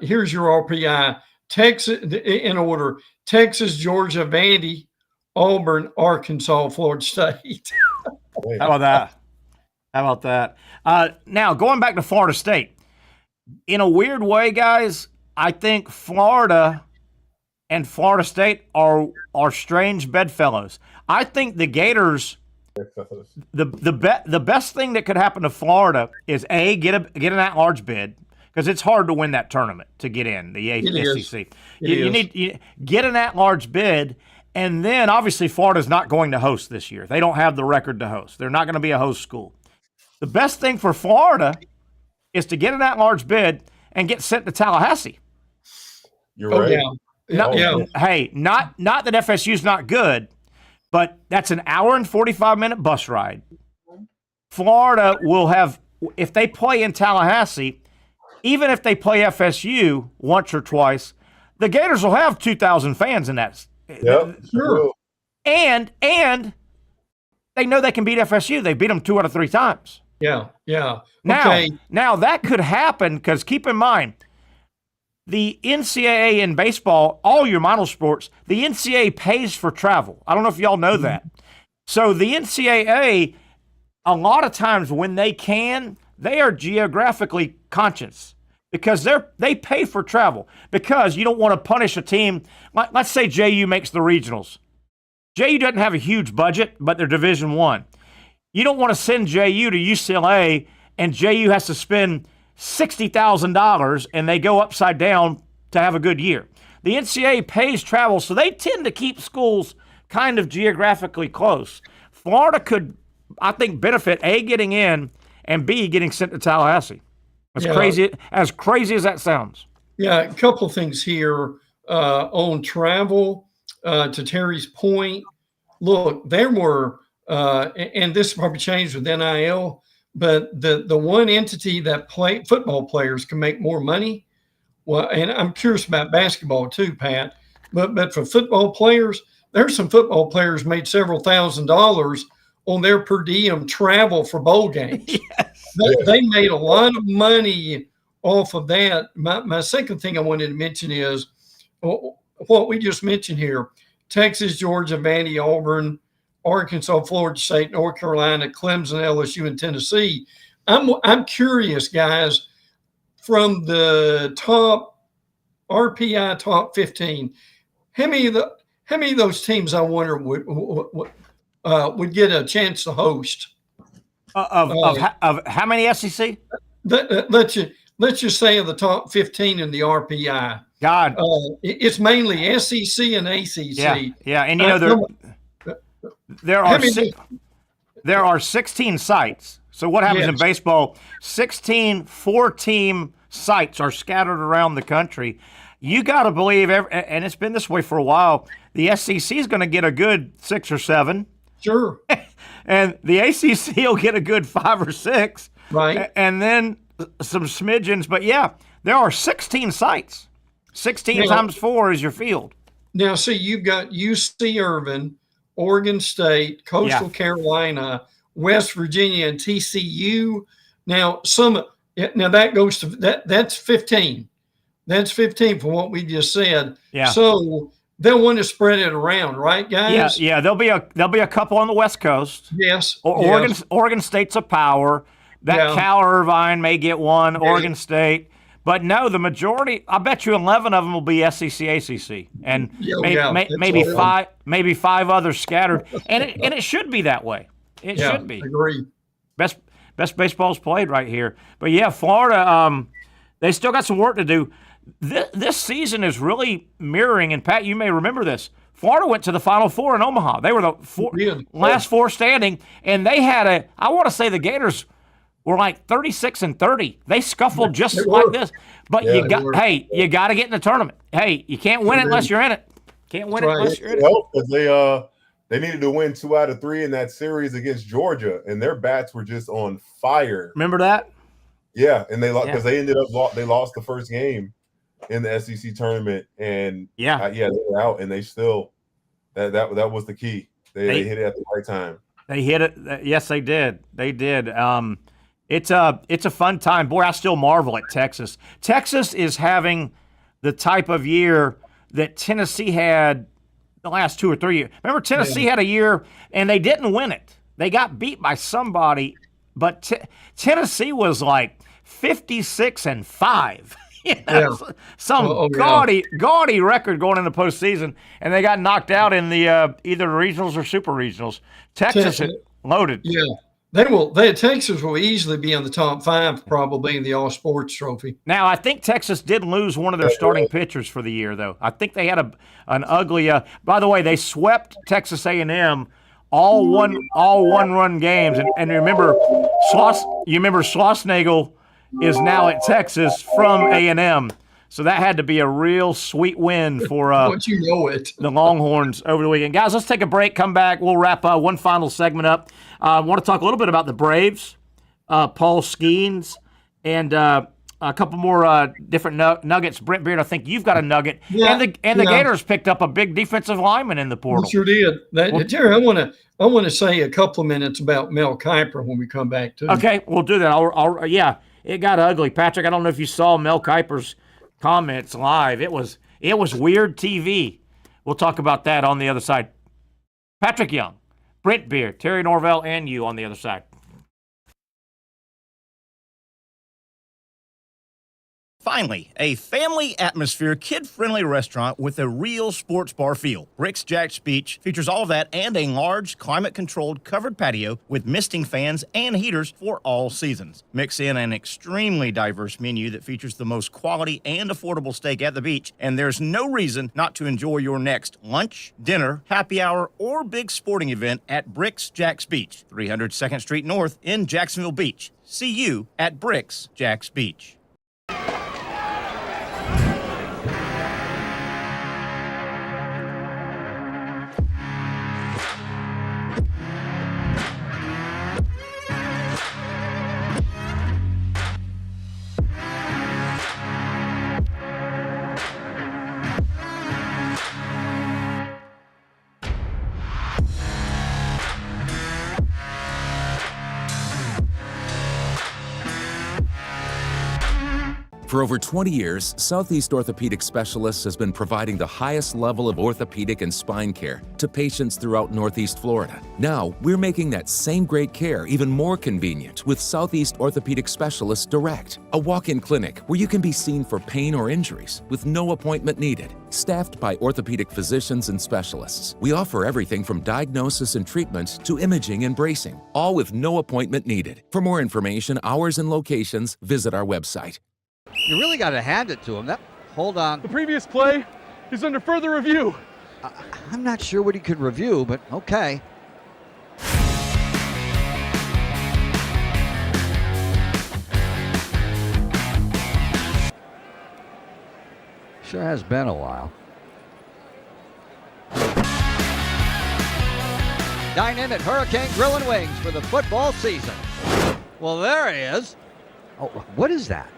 here's your RPI. Texas, in order, Texas, Georgia, Vandy, Auburn, Arkansas, Florida State. How about that? Now, going back to Florida State. In a weird way, guys, I think Florida and Florida State are strange bedfellows. I think the Gators, the best thing that could happen to Florida is get an at-large bid, because it's hard to win that tournament to get in the SEC. You need get an at-large bid, and then obviously Florida's not going to host this year. They don't have the record to host. They're not going to be a host school. The best thing for Florida is to get an at-large bid and get sent to Tallahassee. You're right. Hey, not that FSU's not good, but that's an hour and 45-minute bus ride. Florida will have, if they play in Tallahassee, even if they play FSU once or twice, the Gators will have 2,000 fans in that. Yep, sure. And they know they can beat FSU. They beat them 2 out of 3 times. Yeah. Now that could happen, because keep in mind, the NCAA in baseball, all your minor sports, the NCAA pays for travel. I don't know if y'all know that. So the NCAA, a lot of times when they can, they are geographically conscious because they pay for travel, because you don't want to punish a team. Let's say JU makes the regionals. JU doesn't have a huge budget, but they're Division I. You don't want to send JU to UCLA and JU has to spend $60,000 and they go upside down to have a good year. The NCAA pays travel, so they tend to keep schools kind of geographically close. Florida could, I think, benefit, A, getting in, and B, getting sent to Tallahassee. Crazy as that sounds. Yeah, a couple of things here on travel. To Terry's point, look, there were, and this probably changed with NIL, but the one entity that football players can make more money. Well, and I'm curious about basketball too, Pat. But for football players, there's some football players made several $1,000s on their per diem travel for bowl games. They made a lot of money off of that. My second thing I wanted to mention is what we just mentioned here: Texas, Georgia, Vandy, Auburn, Arkansas, Florida State, North Carolina, Clemson, LSU, and Tennessee. I'm curious, guys, from the top RPI top 15, how many of those teams, I wonder, would get a chance to host? Of how many SEC? Let's just say of the top 15 in the RPI. God, it's mainly SEC and ACC. Yeah, and there are 16 sites. So what happens in baseball? 16 4-team sites are scattered around the country. You got to believe, and it's been this way for a while, the SEC is going to get a good 6 or 7. Sure. And the ACC will get a good 5 or 6. Right. And then some smidgens. But, yeah, there are 16 sites. 16 times 4 is your field. Now, see, you've got UC Irvine, Oregon State, Coastal Carolina, West Virginia, and TCU. Now, Yeah, now that goes to that's 15. That's 15 for what we just said. Yeah. So they'll want to spread it around, right, guys? Yeah. There'll be a couple on the West Coast. Yes. Oregon State's a power. That Cal Irvine may get one. Yeah. Oregon State. But no, the majority, I bet you 11 of them will be SEC, ACC, and maybe five others scattered. And it should be that way. It should be. Agree. Best baseball's played right here. But yeah, Florida, they still got some work to do. This season is really mirroring, and Pat, you may remember this. Florida went to the Final Four in Omaha. They were the last four standing, and they had I want to say the Gators were like 36-30. They scuffled just like this. But you got to get in the tournament. Hey, you can't win it unless you're in it. Can't win it unless you're in it. Because they needed to win 2 out of 3 in that series against Georgia, and their bats were just on fire. Remember that? Yeah, and they lost because they ended up they lost the first game in the SEC tournament, and they were out, and they still that was the key. They hit it at the right time. They hit it. Yes, they did. They did. It's a fun time. Boy, I still marvel at Texas. Texas is having the type of year that Tennessee had the last 2 or 3 years. Remember, Tennessee had a year, and they didn't win it. They got beat by somebody, but Tennessee was like 56-5. Some gaudy record going into postseason, and they got knocked out in the either regionals or super regionals. Texas loaded. Yeah. Texas will easily be in the top 5 probably in the All Sports Trophy. Now, I think Texas did lose one of their starting pitchers for the year, though. I think they had an ugly. By the way, they swept Texas A&M all one-run games, and remember, Schlossnagle is now at Texas from A&M. So that had to be a real sweet win for the Longhorns over the weekend. Guys, let's take a break, come back. We'll wrap one final segment up. I want to talk a little bit about the Braves, Paul Skeens, and a couple more different nuggets. Brent Beaird, I think you've got a nugget. Yeah, and the Gators picked up a big defensive lineman in the portal. We sure did. Jerry, I want to say a couple of minutes about Mel Kiper when we come back, too. Okay, we'll do that. It got ugly. Patrick, I don't know if you saw Mel Kiper's comments live. It was weird TV. We'll talk about that on the other side. Patrick Young, Brent Beaird, Terry Norvelle, and you on the other side. Finally, a family atmosphere, kid-friendly restaurant with a real sports bar feel. Bricks Jack's Beach features all of that and a large, climate-controlled covered patio with misting fans and heaters for all seasons. Mix in an extremely diverse menu that features the most quality and affordable steak at the beach, and there's no reason not to enjoy your next lunch, dinner, happy hour, or big sporting event at Bricks Jack's Beach, 300 2nd Street North in Jacksonville Beach. See you at Bricks Jack's Beach. For over 20 years, Southeast Orthopedic Specialists has been providing the highest level of orthopedic and spine care to patients throughout Northeast Florida. Now, we're making that same great care even more convenient with Southeast Orthopedic Specialists Direct, a walk-in clinic where you can be seen for pain or injuries with no appointment needed. Staffed by orthopedic physicians and specialists, we offer everything from diagnosis and treatment to imaging and bracing, all with no appointment needed. For more information, hours, and locations, visit our website. You really got to hand it to him. Hold on. The previous play is under further review. I'm not sure what he could review, but okay. Sure has been a while. Dine in at Hurricane Grill and Wings for the football season. Well, there he is. Oh, what is that?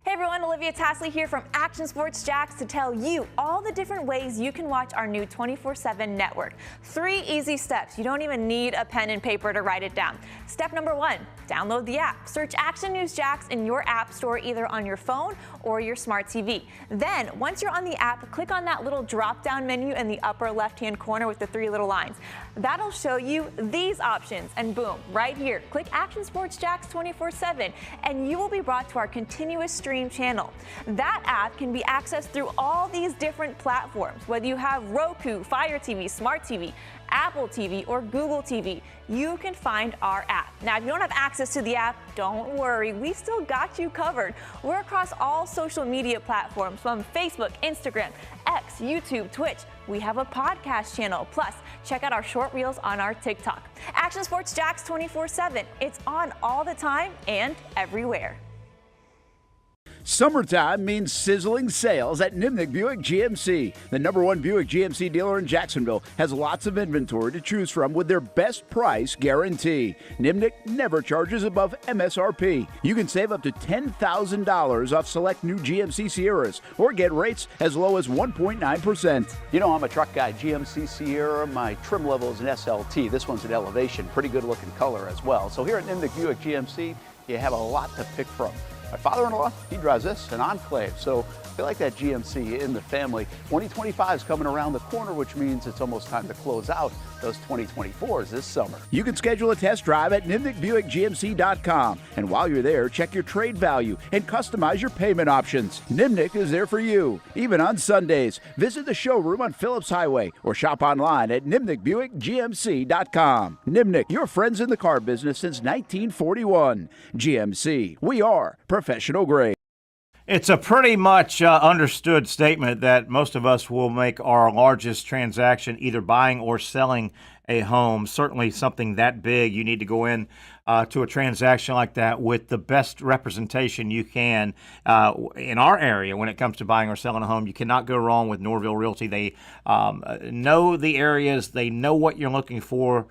Hey everyone, Olivia Tasley here from Action Sports Jacks to tell you all the different ways you can watch our new 24/7 network. 3 easy steps. You don't even need a pen and paper to write it down. Step number 1, download the app. Search Action News Jacks in your app store, either on your phone or your smart TV. Then, once you're on the app, click on that little drop-down menu in the upper left-hand corner with the 3 little lines. That'll show you these options, and boom, right here, click Action Sports Jacks 24/7, and you will be brought to our continuous stream channel. That app can be accessed through all these different platforms, whether you have Roku, Fire TV, Smart TV, Apple TV, or Google TV. You can find our app. Now, if you don't have access to the app, don't worry, we still got you covered. We're across all social media platforms, from Facebook, Instagram, X, YouTube, Twitch. We have a podcast channel. Plus, check out our short reels on our TikTok. Action Sports Jacks 24/7. It's on all the time and everywhere. Summertime means sizzling sales at Nimnick Buick GMC. The #1 Buick GMC dealer in Jacksonville has lots of inventory to choose from with their best price guarantee. Nimnick never charges above MSRP. You can save up to $10,000 off select new GMC Sierras or get rates as low as 1.9%. You know, I'm a truck guy. GMC Sierra, my trim level is an SLT. This one's an Elevation. Pretty good looking color as well. So here at Nimnick Buick GMC, you have a lot to pick from. My father-in-law, he drives this, an Enclave, so I feel like that GMC in the family. 2025 is coming around the corner, which means it's almost time to close out those 2024s this summer. You can schedule a test drive at NimnickBuickGMC.com. And while you're there, check your trade value and customize your payment options. Nimnick is there for you, even on Sundays. Visit the showroom on Phillips Highway or shop online at NimnickBuickGMC.com. Nimnick, your friends in the car business since 1941. GMC, we are professional grade. It's a pretty much understood statement that most of us will make our largest transaction either buying or selling a home. Certainly something that big, you need to go in to a transaction like that with the best representation you can. In our area, when it comes to buying or selling a home, you cannot go wrong with Norvelle Realty. They know the areas. They know what you're looking for.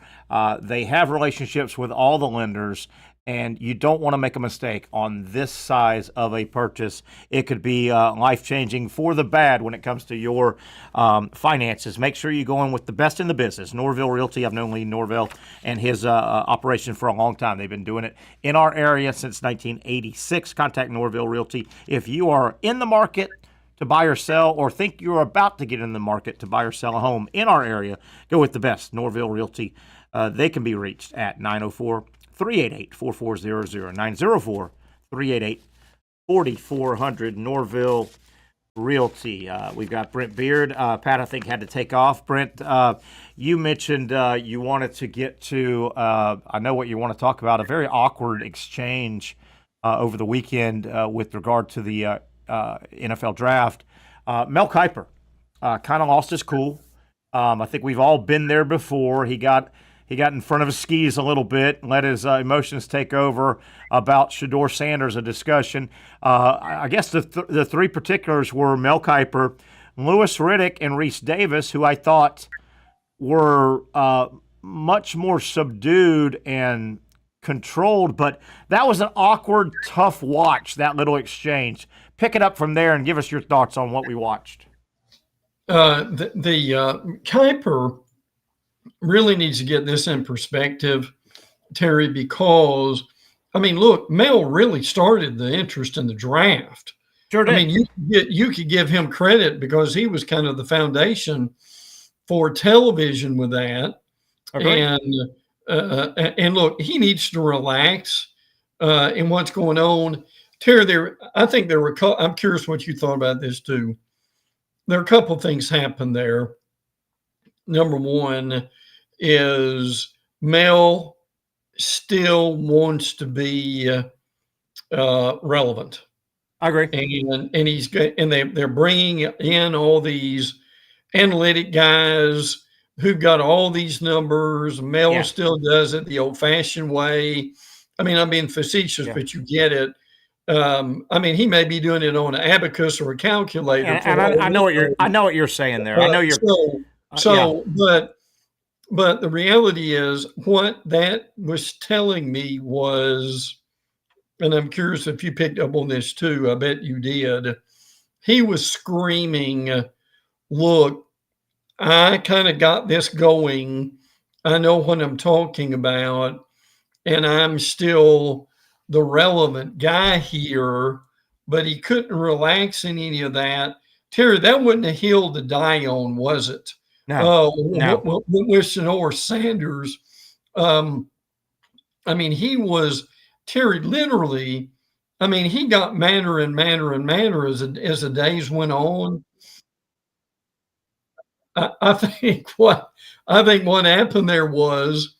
They have relationships with all the lenders. And you don't want to make a mistake on this size of a purchase. It could be life-changing for the bad when it comes to your finances. Make sure you go in with the best in the business. Norvelle Realty, I've known Lee Norvelle and his operation for a long time. They've been doing it in our area since 1986. Contact Norvelle Realty. If you are in the market to buy or sell, or think you're about to get in the market to buy or sell a home in our area, go with the best, Norvelle Realty. They can be reached at 904-388-4400, 904-388-4400, Norvelle Realty. We've got Brent Beaird. Pat, I think, had to take off. Brent, you mentioned you wanted to get to, I know what you want to talk about, a very awkward exchange over the weekend with regard to the NFL draft. Mel Kiper kind of lost his cool. I think we've all been there before. He got in front of his skis a little bit, let his emotions take over about Shedeur Sanders, a discussion. I guess the 3 particulars were Mel Kiper, Louis Riddick, and Reese Davis, who I thought were much more subdued and controlled, but that was an awkward, tough watch, that little exchange. Pick it up from there and give us your thoughts on what we watched. Kiper really needs to get this in perspective, Terry, because, I mean, look, Mel really started the interest in the draft. Sure did. I mean, you could give him credit because he was kind of the foundation for television with that. Okay. And look, he needs to relax in what's going on. Terry, I'm curious what you thought about this too. There are a couple of things happened there. Number one is Mel still wants to be relevant. I agree. And they're bringing in all these analytic guys who've got all these numbers. Mel still does it the old-fashioned way. I mean, I'm being facetious, but you get it. I mean, he may be doing it on an abacus or a calculator. And I know what you're saying there. I know you're. But the reality is, what that was telling me was and I'm curious if you picked up on this too. I bet you did. He was screaming, look, I kind of got this going. I know what I'm talking about, and I'm still the relevant guy here, but he couldn't relax in any of that. Terry, that wouldn't have healed to die on, was it? No. With Sonora Sanders, I mean, he was, Terry, literally, I mean, he got madder and madder and madder as the days went on. I think what happened there was,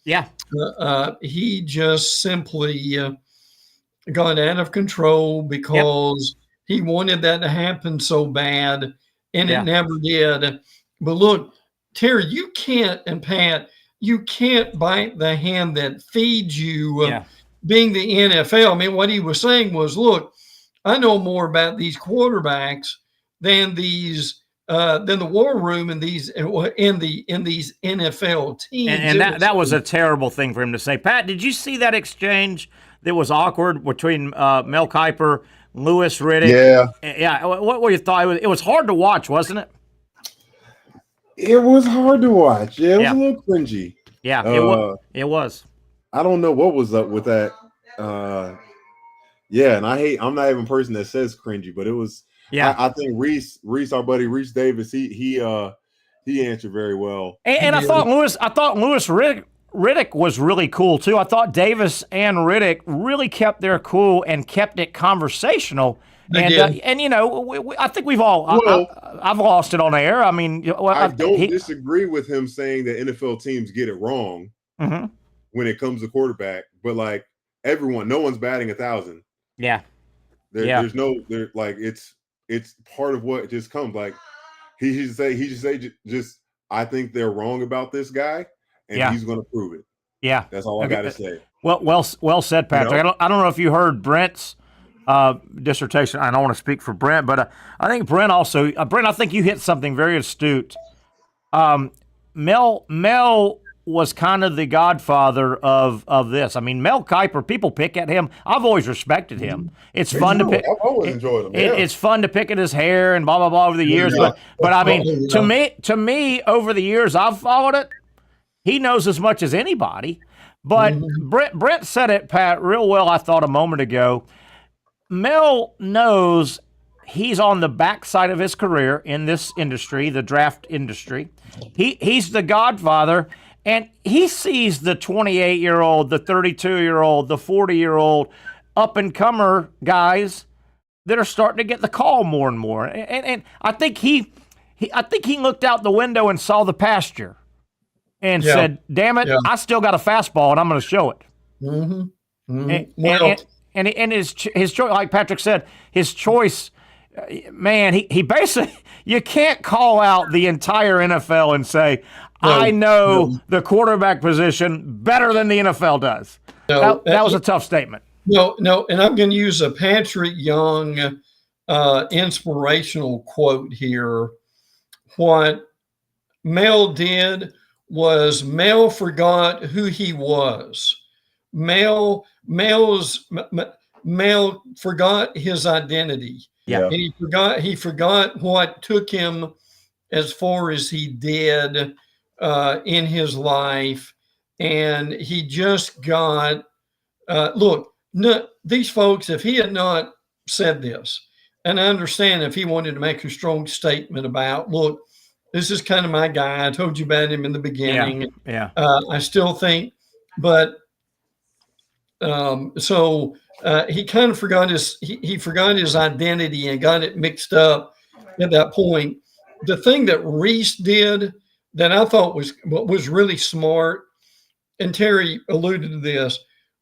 he just simply got out of control because he wanted that to happen so bad, and it never did. But look, Terry, you can't, and Pat, you can't bite the hand that feeds you. Being the NFL, I mean, what he was saying was, look, I know more about these quarterbacks than these. Than the war room in these NFL teams. And that was a terrible thing for him to say. Pat, did you see that exchange that was awkward between Mel Kiper, Louis Riddick? Yeah. What were your thoughts? It was hard to watch, wasn't it? It was hard to watch. Yeah, it was a little cringy. Yeah, it was. I don't know what was up with that. And I'm not even a person that says cringy, but it was. Yeah, I think Reese, our buddy Reese Davis, he answered very well. And I thought Louis Riddick was really cool too. I thought Davis and Riddick really kept their cool and kept it conversational. And you know, I think we've all I've lost it on air. I mean, I don't disagree with him saying that NFL teams get it wrong when it comes to quarterback, but like everyone, no one's batting 1,000. Yeah, there's no it's part of what just comes. Like he just say I think they're wrong about this guy, and he's going to prove it. Yeah, that's all I got to say. Well said, Patrick. You know? I don't know if you heard Brent's dissertation. I don't want to speak for Brent, but I think Brent also. Brent, I think you hit something very astute. Mel was kind of the godfather of this. I mean, Mel Kiper, people pick at him. I've always respected him. It's fun to pick. I've always enjoyed him. It's fun to pick at his hair and blah blah blah over the years. But I mean, to me, over the years I've followed it, he knows as much as anybody. But Brent said it, Pat, real well. I thought a moment ago. Mel knows he's on the backside of his career in this industry, the draft industry. He's the godfather. And he sees the 28-year-old, the 32-year-old, the 40-year-old up-and-comer guys that are starting to get the call more and more. And I think he looked out the window and saw the pasture and said, "Damn it, I still got a fastball, and I'm going to show it." And his choice, like Patrick said, his choice. Man, he basically, you can't call out the entire NFL and say, I know the quarterback position better than the NFL does. That was a tough statement. No, and I'm going to use a Patrick Young inspirational quote here. What Mel did was Mel forgot who he was. Mel forgot his identity. Yeah. And he forgot what took him as far as he did in his life. And he just got, these folks, if he had not said this, and I understand if he wanted to make a strong statement about, look, this is kind of my guy. I told you about him in the beginning. Yeah. I still think, but he kind of forgot he forgot his identity and got it mixed up at that point. The thing that Reese did that I thought was really smart, and Terry alluded to this,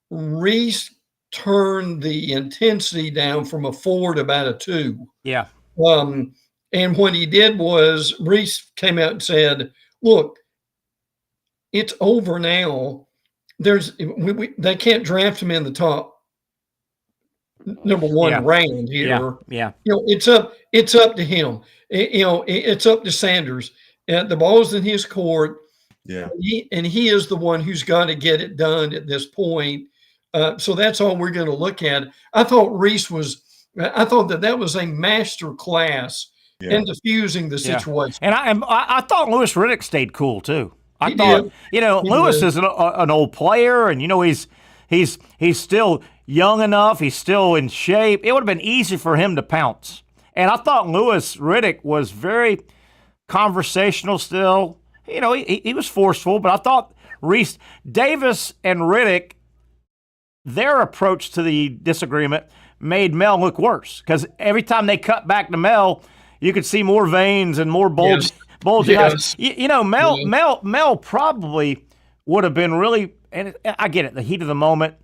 Reese turned the intensity down from a 4 to about a 2. Yeah. And what he did was Reese came out and said, look, it's over now. They can't draft him in the top number 1 round here. Yeah. It's up to him. It's up to Sanders. The ball's in his court. Yeah. And he is the one who's got to get it done at this point. So that's all we're going to look at. I thought that was a master class in diffusing the situation. And I thought Lewis Riddick stayed cool too. I He thought, did. Lewis did. is an old player, and he's still young enough. He's still in shape. It would have been easy for him to pounce. And I thought Lewis Riddick was very conversational still. He was forceful, but I thought Reese Davis and Riddick, their approach to the disagreement made Mel look worse, because every time they cut back to Mel, you could see more veins and more bulging eyes. Mel probably would have been really, and I get it, the heat of the moment,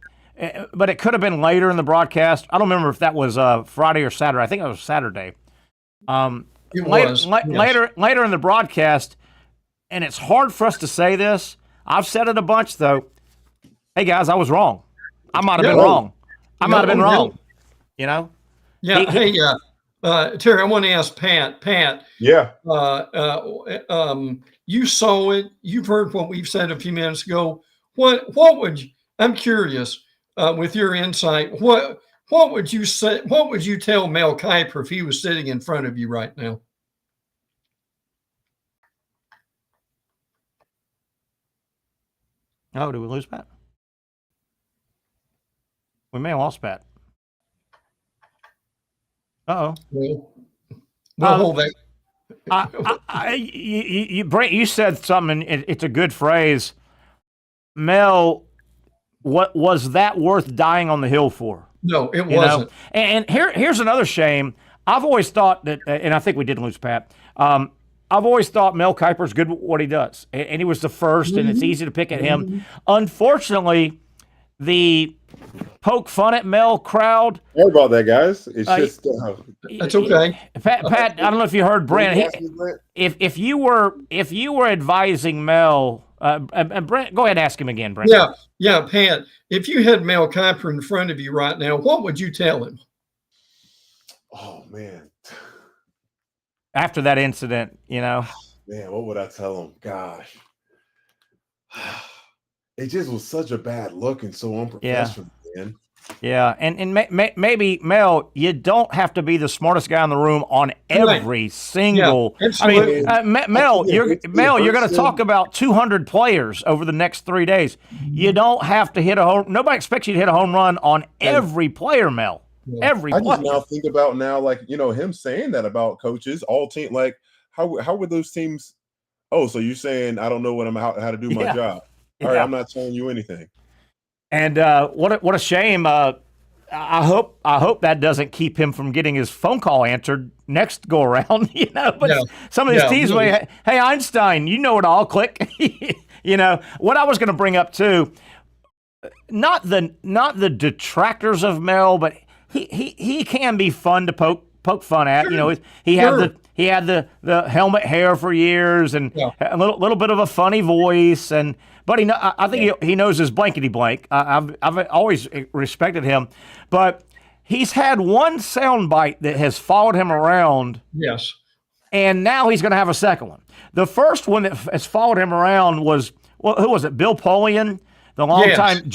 but it could have been later in the broadcast. I don't remember if that was Friday or Saturday. I think it was Saturday. Later in the broadcast, and it's hard for us to say this. I've said it a bunch, though. Hey, guys, I was wrong. I might have been wrong. Yeah. Hey, Terry, I want to ask Pat. Pat. Yeah. You saw it. You've heard what we've said a few minutes ago. What would you? I'm curious. With your insight, what would you say? What would you tell Mel Kiper if he was sitting in front of you right now? Oh, did we lose Pat? We may have lost Pat. Uh-oh. Well, hold that. Brent, you said something, and it's a good phrase. Mel, what was that worth dying on the hill for? No, it wasn't. And here's another shame. I've always thought that, and I think we did lose Pat. I've always thought Mel Kiper's good at what he does, and he was the first, and it's easy to pick at him. Unfortunately, the poke fun at Mel crowd. Sorry about that, guys. It's just that's okay. Pat, I don't know if you heard Brent. If you were advising Mel, and Brent, go ahead and ask him again, Brent. Yeah, Pat. If you had Mel Kiper in front of you right now, what would you tell him? Oh man. After that incident, Man, what would I tell him? Gosh. It just was such a bad look and so unprofessional, man. Yeah, and maybe, Mel, you don't have to be the smartest guy in the room on every single. Yeah, I mean, Mel, you're going to talk about 200 players over the next 3 days. You don't have to hit a home. Nobody expects you to hit a home run on every player, Mel. Every player. I just now think about him saying that about coaches, all team. Like, how would those teams? Oh, so you're saying I don't know how to do my job? All right, I'm not telling you anything. And what a shame. I hope that doesn't keep him from getting his phone call answered next go around. But some of these teams, hey Einstein, you know it all. Click. What I was going to bring up too. Not the detractors of Mel, but he can be fun to poke fun at. He had the helmet hair for years and a little bit of a funny voice but I think he knows his blankety blank. I've always respected him, but he's had one soundbite that has followed him around. Yes, and now he's going to have a second one. The first one that has followed him around was who was it? Bill Polian, the longtime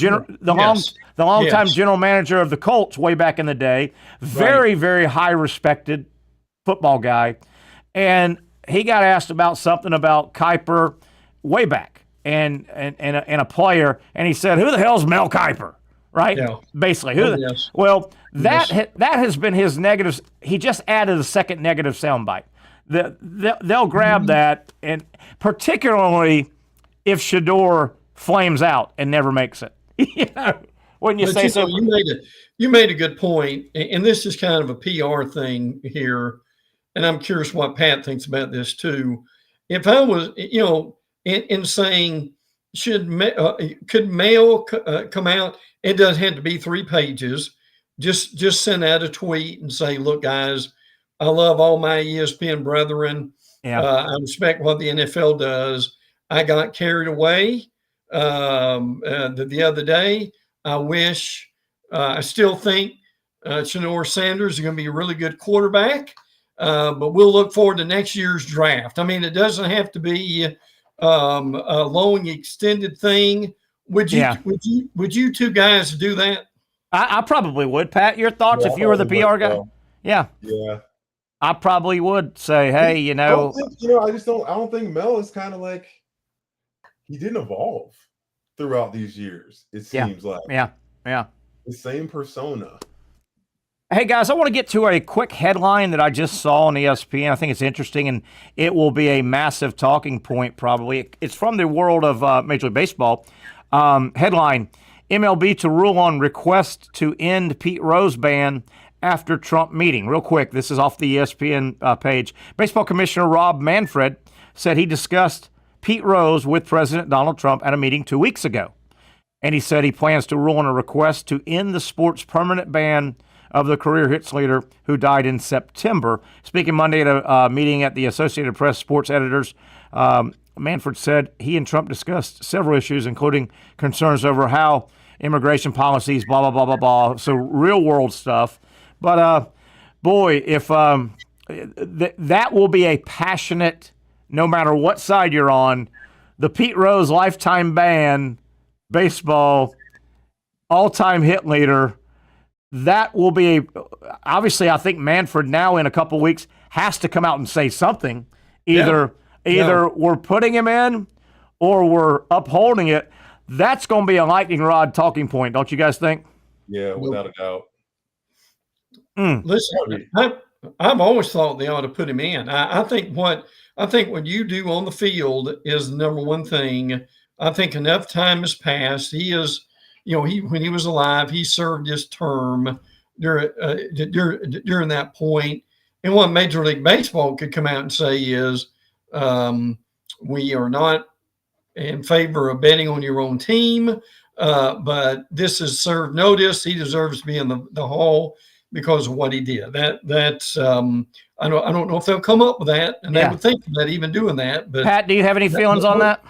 general manager of the Colts way back in the day. Very, very high respected football guy, and he got asked about something about Kiper way back. And a player, and he said, "Who the hell's Mel Kiper?" Right? Yeah. Basically, Well, that has been his negative. He just added a second negative soundbite. They'll grab that, and particularly if Shador flames out and never makes it. Wouldn't you say so? You made a good point, and this is kind of a PR thing here, and I'm curious what Pat thinks about this too. If I was, in saying could Mel come out? It doesn't have to be 3 pages. Just send out a tweet and say, "Look, guys, I love all my ESPN brethren. I respect what the NFL does. I got carried away the other day. I still think Shador Sanders is going to be a really good quarterback, but we'll look forward to next year's draft." I mean, it doesn't have to be a long extended thing Would you two guys do that? I probably would. Pat, your thoughts if you were the PR guy? Yeah. Yeah. I probably would say, hey, I don't think Mel is kind of like, he didn't evolve throughout these years, it seems like. Yeah. The same persona. Hey, guys, I want to get to a quick headline that I just saw on ESPN. I think it's interesting, and it will be a massive talking point probably. It's from the world of Major League Baseball. Headline, MLB to rule on request to end Pete Rose ban after Trump meeting. Real quick, this is off the ESPN page. Baseball Commissioner Rob Manfred said he discussed Pete Rose with President Donald Trump at a meeting 2 weeks ago. And he said he plans to rule on a request to end the sport's permanent ban of the career hits leader who died in September. Speaking Monday at a meeting at the Associated Press Sports Editors, Manfred said he and Trump discussed several issues, including concerns over how immigration policies, blah, blah, blah, blah, blah. So real world stuff. But, boy, if that will be a passionate, no matter what side you're on, the Pete Rose lifetime ban, baseball, all-time hit leader, that will be obviously, I think Manfred now in a couple weeks has to come out and say something. Either we're putting him in or we're upholding it. That's going to be a lightning rod talking point, don't you guys think? Yeah, without a doubt. Listen, I've always thought they ought to put him in. I think what you do on the field is the number one thing. I think enough time has passed. He is, when he was alive, he served his term during that point. And what Major League Baseball could come out and say is, we are not in favor of betting on your own team, but this has served notice. He deserves to be in the Hall because of what he did. That's I don't know if they'll come up with that, and they would think about even doing that. But Pat, do you have any feelings on that?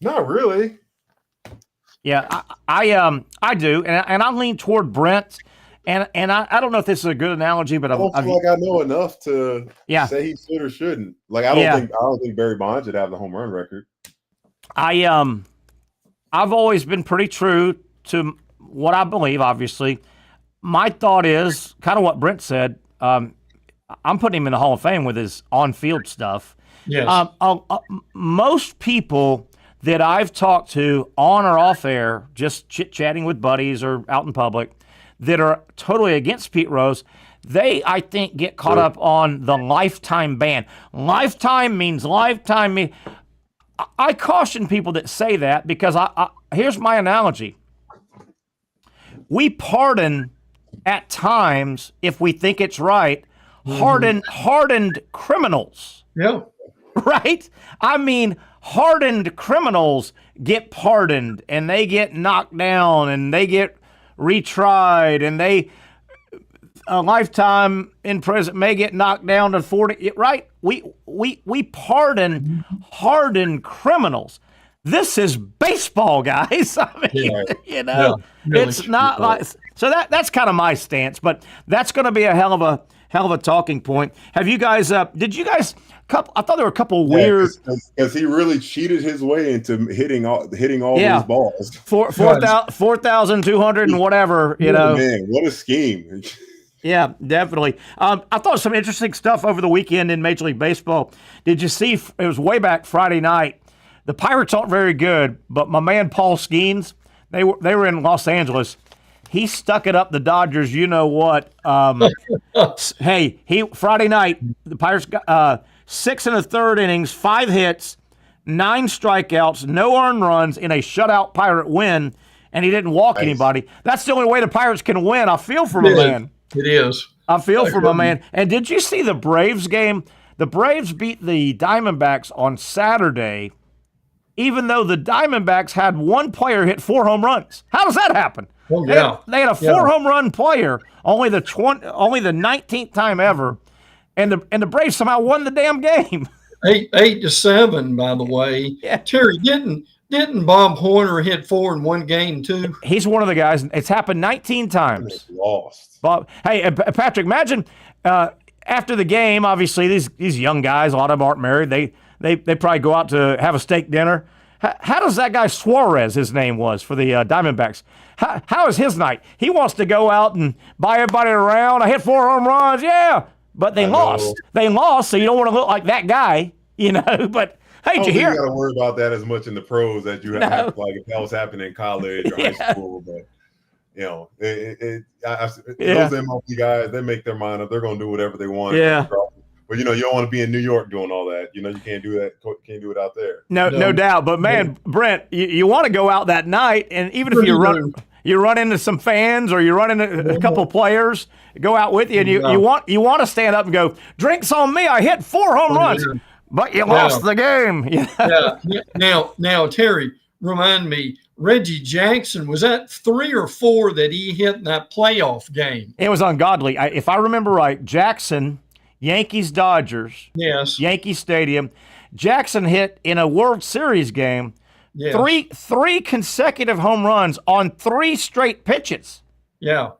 Not really. Yeah, I do, and I lean toward Brent, and I don't know if this is a good analogy, but I don't feel like I know enough to say he should or shouldn't. Like I don't think Barry Bonds should have the home run record. I've always been pretty true to what I believe. Obviously, my thought is kind of what Brent said. I'm putting him in the Hall of Fame with his on-field stuff. Yes. Most people that I've talked to on or off air, just chit-chatting with buddies or out in public, that are totally against Pete Rose, they, I think, get caught up on the lifetime ban. Lifetime means lifetime. I caution people that say that because here's my analogy. We pardon at times, if we think it's right, hardened criminals. Yeah. Right? I mean, hardened criminals get pardoned and they get knocked down and they get retried and a lifetime in prison may get knocked down to 40. Right? We pardon hardened criminals. This is baseball, guys. I mean, really it's not like so. That's kind of my stance, but that's going to be a hell of a talking point. Have you guys? Did you guys? I thought there were a couple weird because he really cheated his way into hitting all those balls. 4,200 and whatever. Man, what a scheme! Yeah, definitely. I thought some interesting stuff over the weekend in Major League Baseball. Did you see? It was way back Friday night. The Pirates aren't very good, but my man Paul Skeens, they were in Los Angeles. He stuck it up the Dodgers. You know what? Hey, Friday night the Pirates got 6 1/3 innings, 5 hits, 9 strikeouts, no earned runs in a shutout Pirate win, and he didn't walk anybody. That's the only way the Pirates can win. I feel for my man. It is. I feel for my man. And did you see the Braves game? The Braves beat the Diamondbacks on Saturday, even though the Diamondbacks had one player hit 4 home runs. How does that happen? Oh, yeah. They had a 4 home run player, only the 19th time ever, and the Braves somehow won the damn game. 8-7, by the way. Yeah. Terry, didn't Bob Horner hit 4 in one game too? He's one of the guys. It's happened 19 times. Lost. Bob, hey, Patrick, imagine after the game, obviously these young guys, a lot of them aren't married. They probably go out to have a steak dinner. How does that guy Suarez, his name was, for the Diamondbacks, how is his night? He wants to go out and buy everybody around. I hit 4 home runs, yeah. But they lost. They lost, so you don't want to look like that guy, you know. But, hey, did you hear? You got to worry about that as much in the pros as you have, like if that was happening in college or high school. But, you know, those MLB guys, they make their mind up. They're going to do whatever they want. Yeah. But, you know, you don't want to be in New York doing all that. You know, you can't do that. Can't do it out there. No doubt. But, man, Brent, you want to go out that night, and even if you run into some fans or you run into a couple of players, go out with you, and you want to stand up and go, drinks on me. I hit 4 home runs, but you lost the game. Now, Terry, remind me, Reggie Jackson, was that 3 or 4 that he hit in that playoff game? It was ungodly. If I remember right, Jackson, Yankees, Dodgers, Yankee Stadium. Jackson hit in a World Series game three consecutive home runs on 3 straight pitches. Yeah.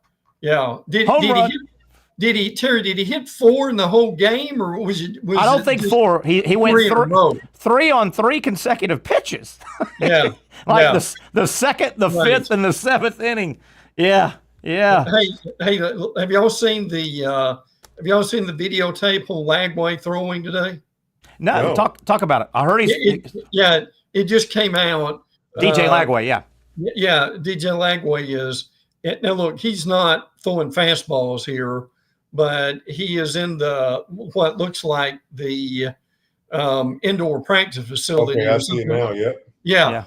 Did he hit 4 in the whole game, or was it? I don't think 4. He went 3 on 3 consecutive pitches. Yeah, the second, the fifth, and the 7th inning. Yeah. Hey, have y'all seen the videotape on Lagway throwing today? No, talk about it. I heard it just came out. DJ Lagway, yeah. Yeah, DJ Lagway is. Now, look, he's not throwing fastballs here, but he is in what looks like the indoor practice facility. Okay, I see it now, Yeah.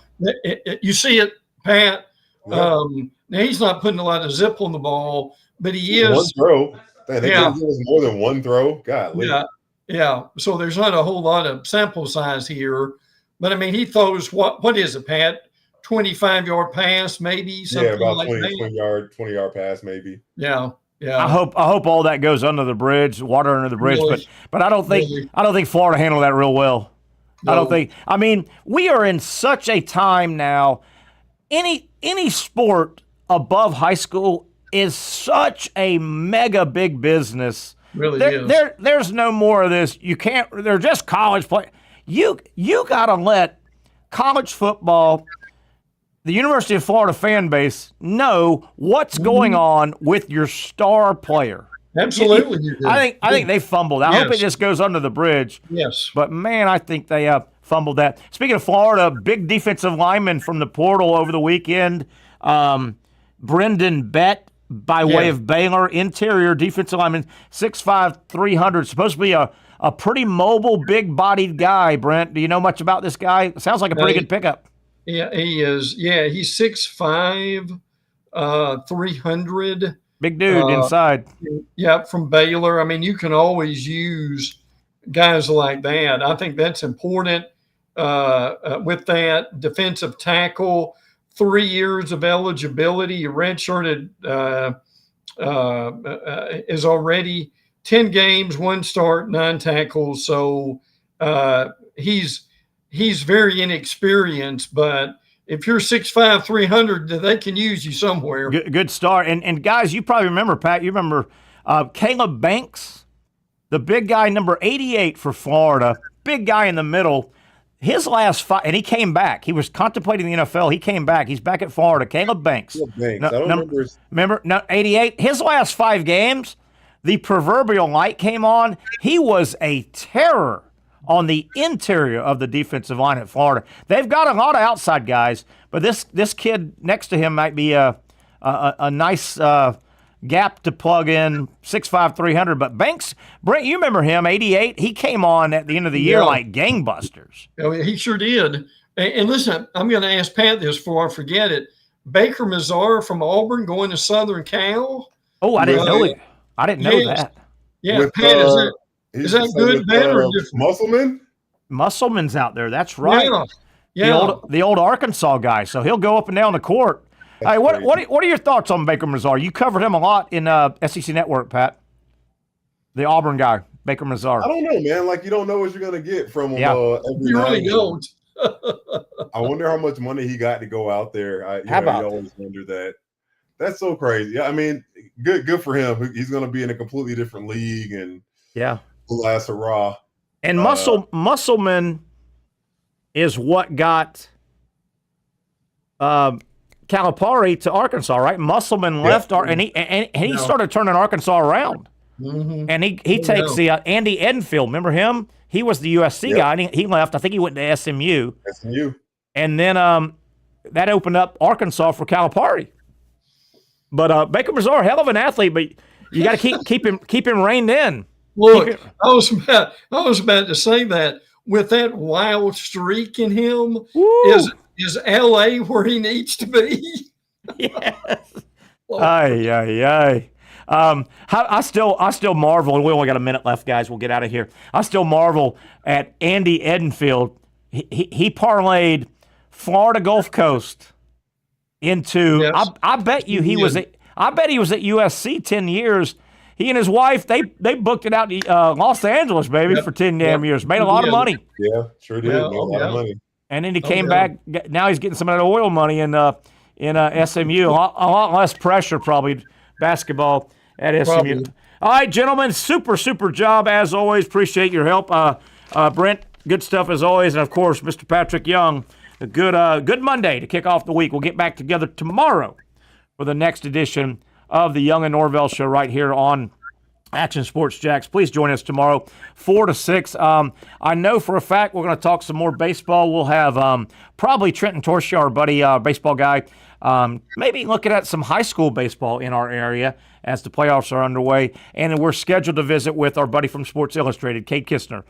You see it, Pat? Yeah. Now, he's not putting a lot of zip on the ball, but he is. One throw. Man, they give us more than one throw. God. Yeah. So there's not a whole lot of sample size here. But, I mean, he throws, what is it, Pat? 25-yard pass, maybe? Something about like 20-yard pass, maybe. Yeah. I hope all that goes under the bridge, water under the bridge. Really? But I don't think Florida handled that real well. No. I don't think. I mean, we are in such a time now. Any sport above high school is such a mega big business. Really is. There's no more of this. You can't. They're just college play. You got to let college football, the University of Florida fan base, know what's going on with your star player. Absolutely. I think they fumbled. I hope it just goes under the bridge. Yes. But, man, I think they fumbled that. Speaking of Florida, big defensive lineman from the portal over the weekend, Brendan Bett by way of Baylor, interior defensive lineman, 6'5", 300, supposed to be a pretty mobile, big-bodied guy, Brent. Do you know much about this guy? Sounds like a pretty good pickup. Yeah, he is. Yeah, he's 6'5", 300. Big dude inside. Yeah, from Baylor. I mean, you can always use guys like that. I think that's important with that. Defensive tackle, 3 years of eligibility, redshirted is already 10 games, 1 start, 9 tackles. So he's very inexperienced, but if you're 6'5", 300, they can use you somewhere. Good start. And guys, you probably remember, Pat, you remember Caleb Banks, the big guy, number 88 for Florida, big guy in the middle. His last 5, and he came back. He was contemplating the NFL. He came back. He's back at Florida. Caleb Banks. I don't remember. 88. His last 5 games, the proverbial light came on. He was a terror on the interior of the defensive line at Florida. They've got a lot of outside guys, but this kid next to him might be a nice gap to plug in, 6'5", 300. But Banks, Brent, you remember him, 88? He came on at the end of the year like gangbusters. Oh, he sure did. And listen, I'm going to ask Pat this before I forget it. Baker Mazar from Auburn going to Southern Cal? Oh, I didn't know it. I didn't know that. Yeah, with, Pat, is that good, bad, or different? Musselman? Musselman's out there. That's right. Yeah. The old Arkansas guy. So he'll go up and down the court. Hey, what are your thoughts on Baker Mazar? You covered him a lot in SEC Network, Pat. The Auburn guy, Baker Mazar. I don't know, man. Like, you don't know what you're going to get from him. You really don't. I wonder how much money he got to go out there. You always wonder that. That's so crazy. Yeah, I mean, good for him. He's going to be in a completely different league, and last hurrah. And Musselman is what got Calipari to Arkansas, right? Musselman left, and he started turning Arkansas around. Mm-hmm. And he takes the Andy Edenfield. Remember him? He was the USC guy, and he left. I think he went to SMU. And then that opened up Arkansas for Calipari. But Baker Mazar, hell of an athlete, but you got to keep him reined in. Look, I was about to say that with that wild streak in him, is LA where he needs to be? Yes. Ay. I still marvel, and we only got a minute left, guys. We'll get out of here. I still marvel at Andy Edenfield. He parlayed Florida Gulf Coast into. Yes. I bet you he was at USC 10 years. He and his wife they booked it out to Los Angeles, baby, for 10 damn years. Made a lot of money. Yeah, sure did. Made a lot of money. And then he came back. Now he's getting some of that oil money in SMU. A lot less pressure, probably, basketball at SMU. Probably. All right, gentlemen, super job as always. Appreciate your help. Brent, good stuff as always. And, of course, Mr. Patrick Young, a good Monday to kick off the week. We'll get back together tomorrow for the next edition of the Young and Norvelle Show right here on Action Sports Jacks. Please join us tomorrow, 4 to 6. I know for a fact we're going to talk some more baseball. We'll have probably Trenton Torsia, our buddy baseball guy, maybe looking at some high school baseball in our area as the playoffs are underway. And we're scheduled to visit with our buddy from Sports Illustrated, Kate Kistner,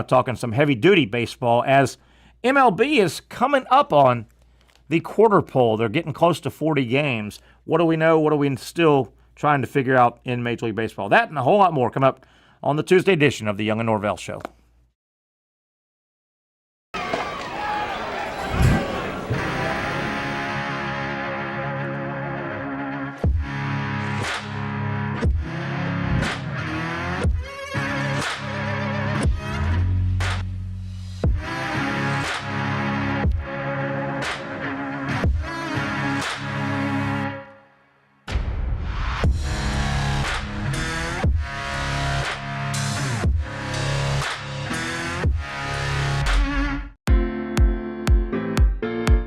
talking some heavy-duty baseball as MLB is coming up on the quarter pole. They're getting close to 40 games. What do we know? What are we still trying to figure out in Major League Baseball? That and a whole lot more come up on the Tuesday edition of the Young and Norvelle Show.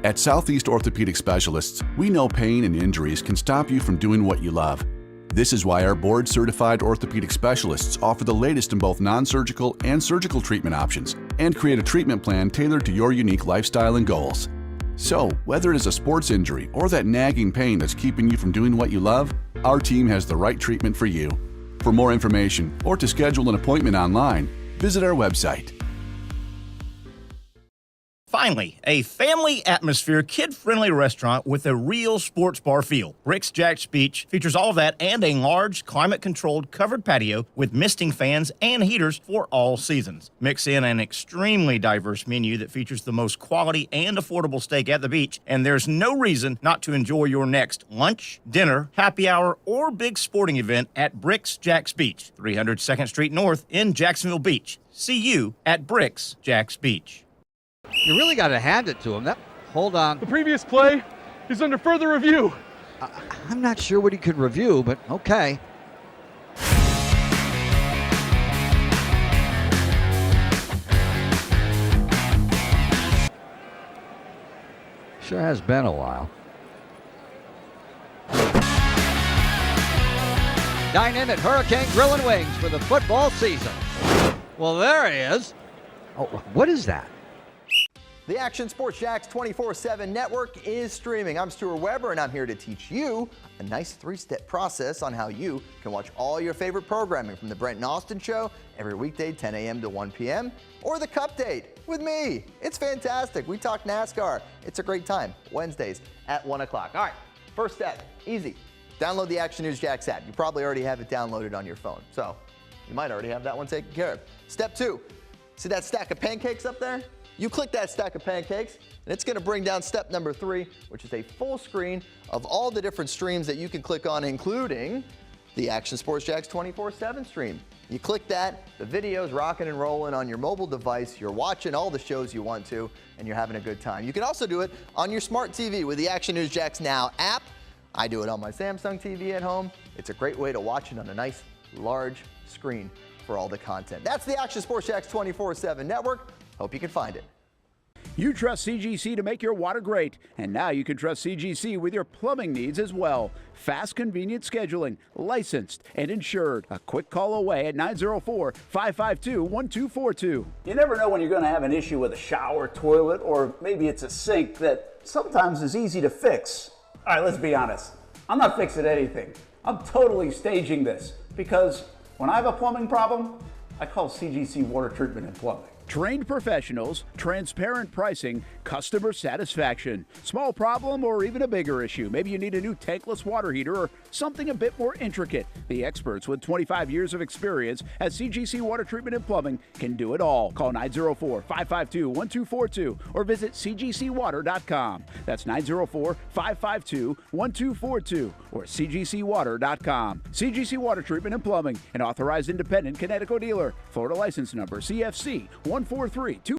At Southeast Orthopedic Specialists, we know pain and injuries can stop you from doing what you love. This is why our board-certified orthopedic specialists offer the latest in both non-surgical and surgical treatment options and create a treatment plan tailored to your unique lifestyle and goals. So, whether it is a sports injury or that nagging pain that's keeping you from doing what you love, our team has the right treatment for you. For more information or to schedule an appointment online, visit our website. Finally, a family atmosphere, kid-friendly restaurant with a real sports bar feel. Bricks Jack's Beach features all of that and a large, climate-controlled covered patio with misting fans and heaters for all seasons. Mix in an extremely diverse menu that features the most quality and affordable steak at the beach, and there's no reason not to enjoy your next lunch, dinner, happy hour, or big sporting event at Bricks Jack's Beach, 300 2nd Street North in Jacksonville Beach. See you at Bricks Jack's Beach. You really got to hand it to him. Hold on. The previous play is under further review. I'm not sure what he could review, but okay. Sure has been a while. Dine in at Hurricane Grill and Wings for the football season. Well, there he is. Oh, what is that? The Action Sports Jacks 24/7 network is streaming. I'm Stuart Weber, and I'm here to teach you a nice three-step process on how you can watch all your favorite programming from the Brent and Austin Show every weekday 10 a.m. to 1 p.m. or the Cup Date with me. It's fantastic. We talk NASCAR. It's a great time. Wednesdays at 1 o'clock. All right, first step, easy. Download the Action News Jacks app. You probably already have it downloaded on your phone, so you might already have that one taken care of. Step 2, see that stack of pancakes up there? You click that stack of pancakes, and it's going to bring down step number 3, which is a full screen of all the different streams that you can click on, including the Action Sports Jacks 24/7 stream. You click that, the video's rocking and rolling on your mobile device. You're watching all the shows you want to, and you're having a good time. You can also do it on your smart TV with the Action News Jacks Now app. I do it on my Samsung TV at home. It's a great way to watch it on a nice, large screen for all the content. That's the Action Sports Jacks 24/7 network. Hope you can find it. You trust CGC to make your water great, and now you can trust CGC with your plumbing needs as well. Fast, convenient scheduling, licensed and insured. A quick call away at 904-552-1242. You never know when you're going to have an issue with a shower, toilet, or maybe it's a sink that sometimes is easy to fix. All right, let's be honest. I'm not fixing anything. I'm totally staging this because when I have a plumbing problem, I call CGC Water Treatment and Plumbing. Trained professionals, transparent pricing, customer satisfaction. Small problem or even a bigger issue. Maybe you need a new tankless water heater or something a bit more intricate. The experts with 25 years of experience at CGC Water Treatment and Plumbing can do it all. Call 904-552-1242 or visit cgcwater.com. That's 904-552-1242 or cgcwater.com. CGC Water Treatment and Plumbing, an authorized independent Connecticut dealer. Florida license number CFC 143-2.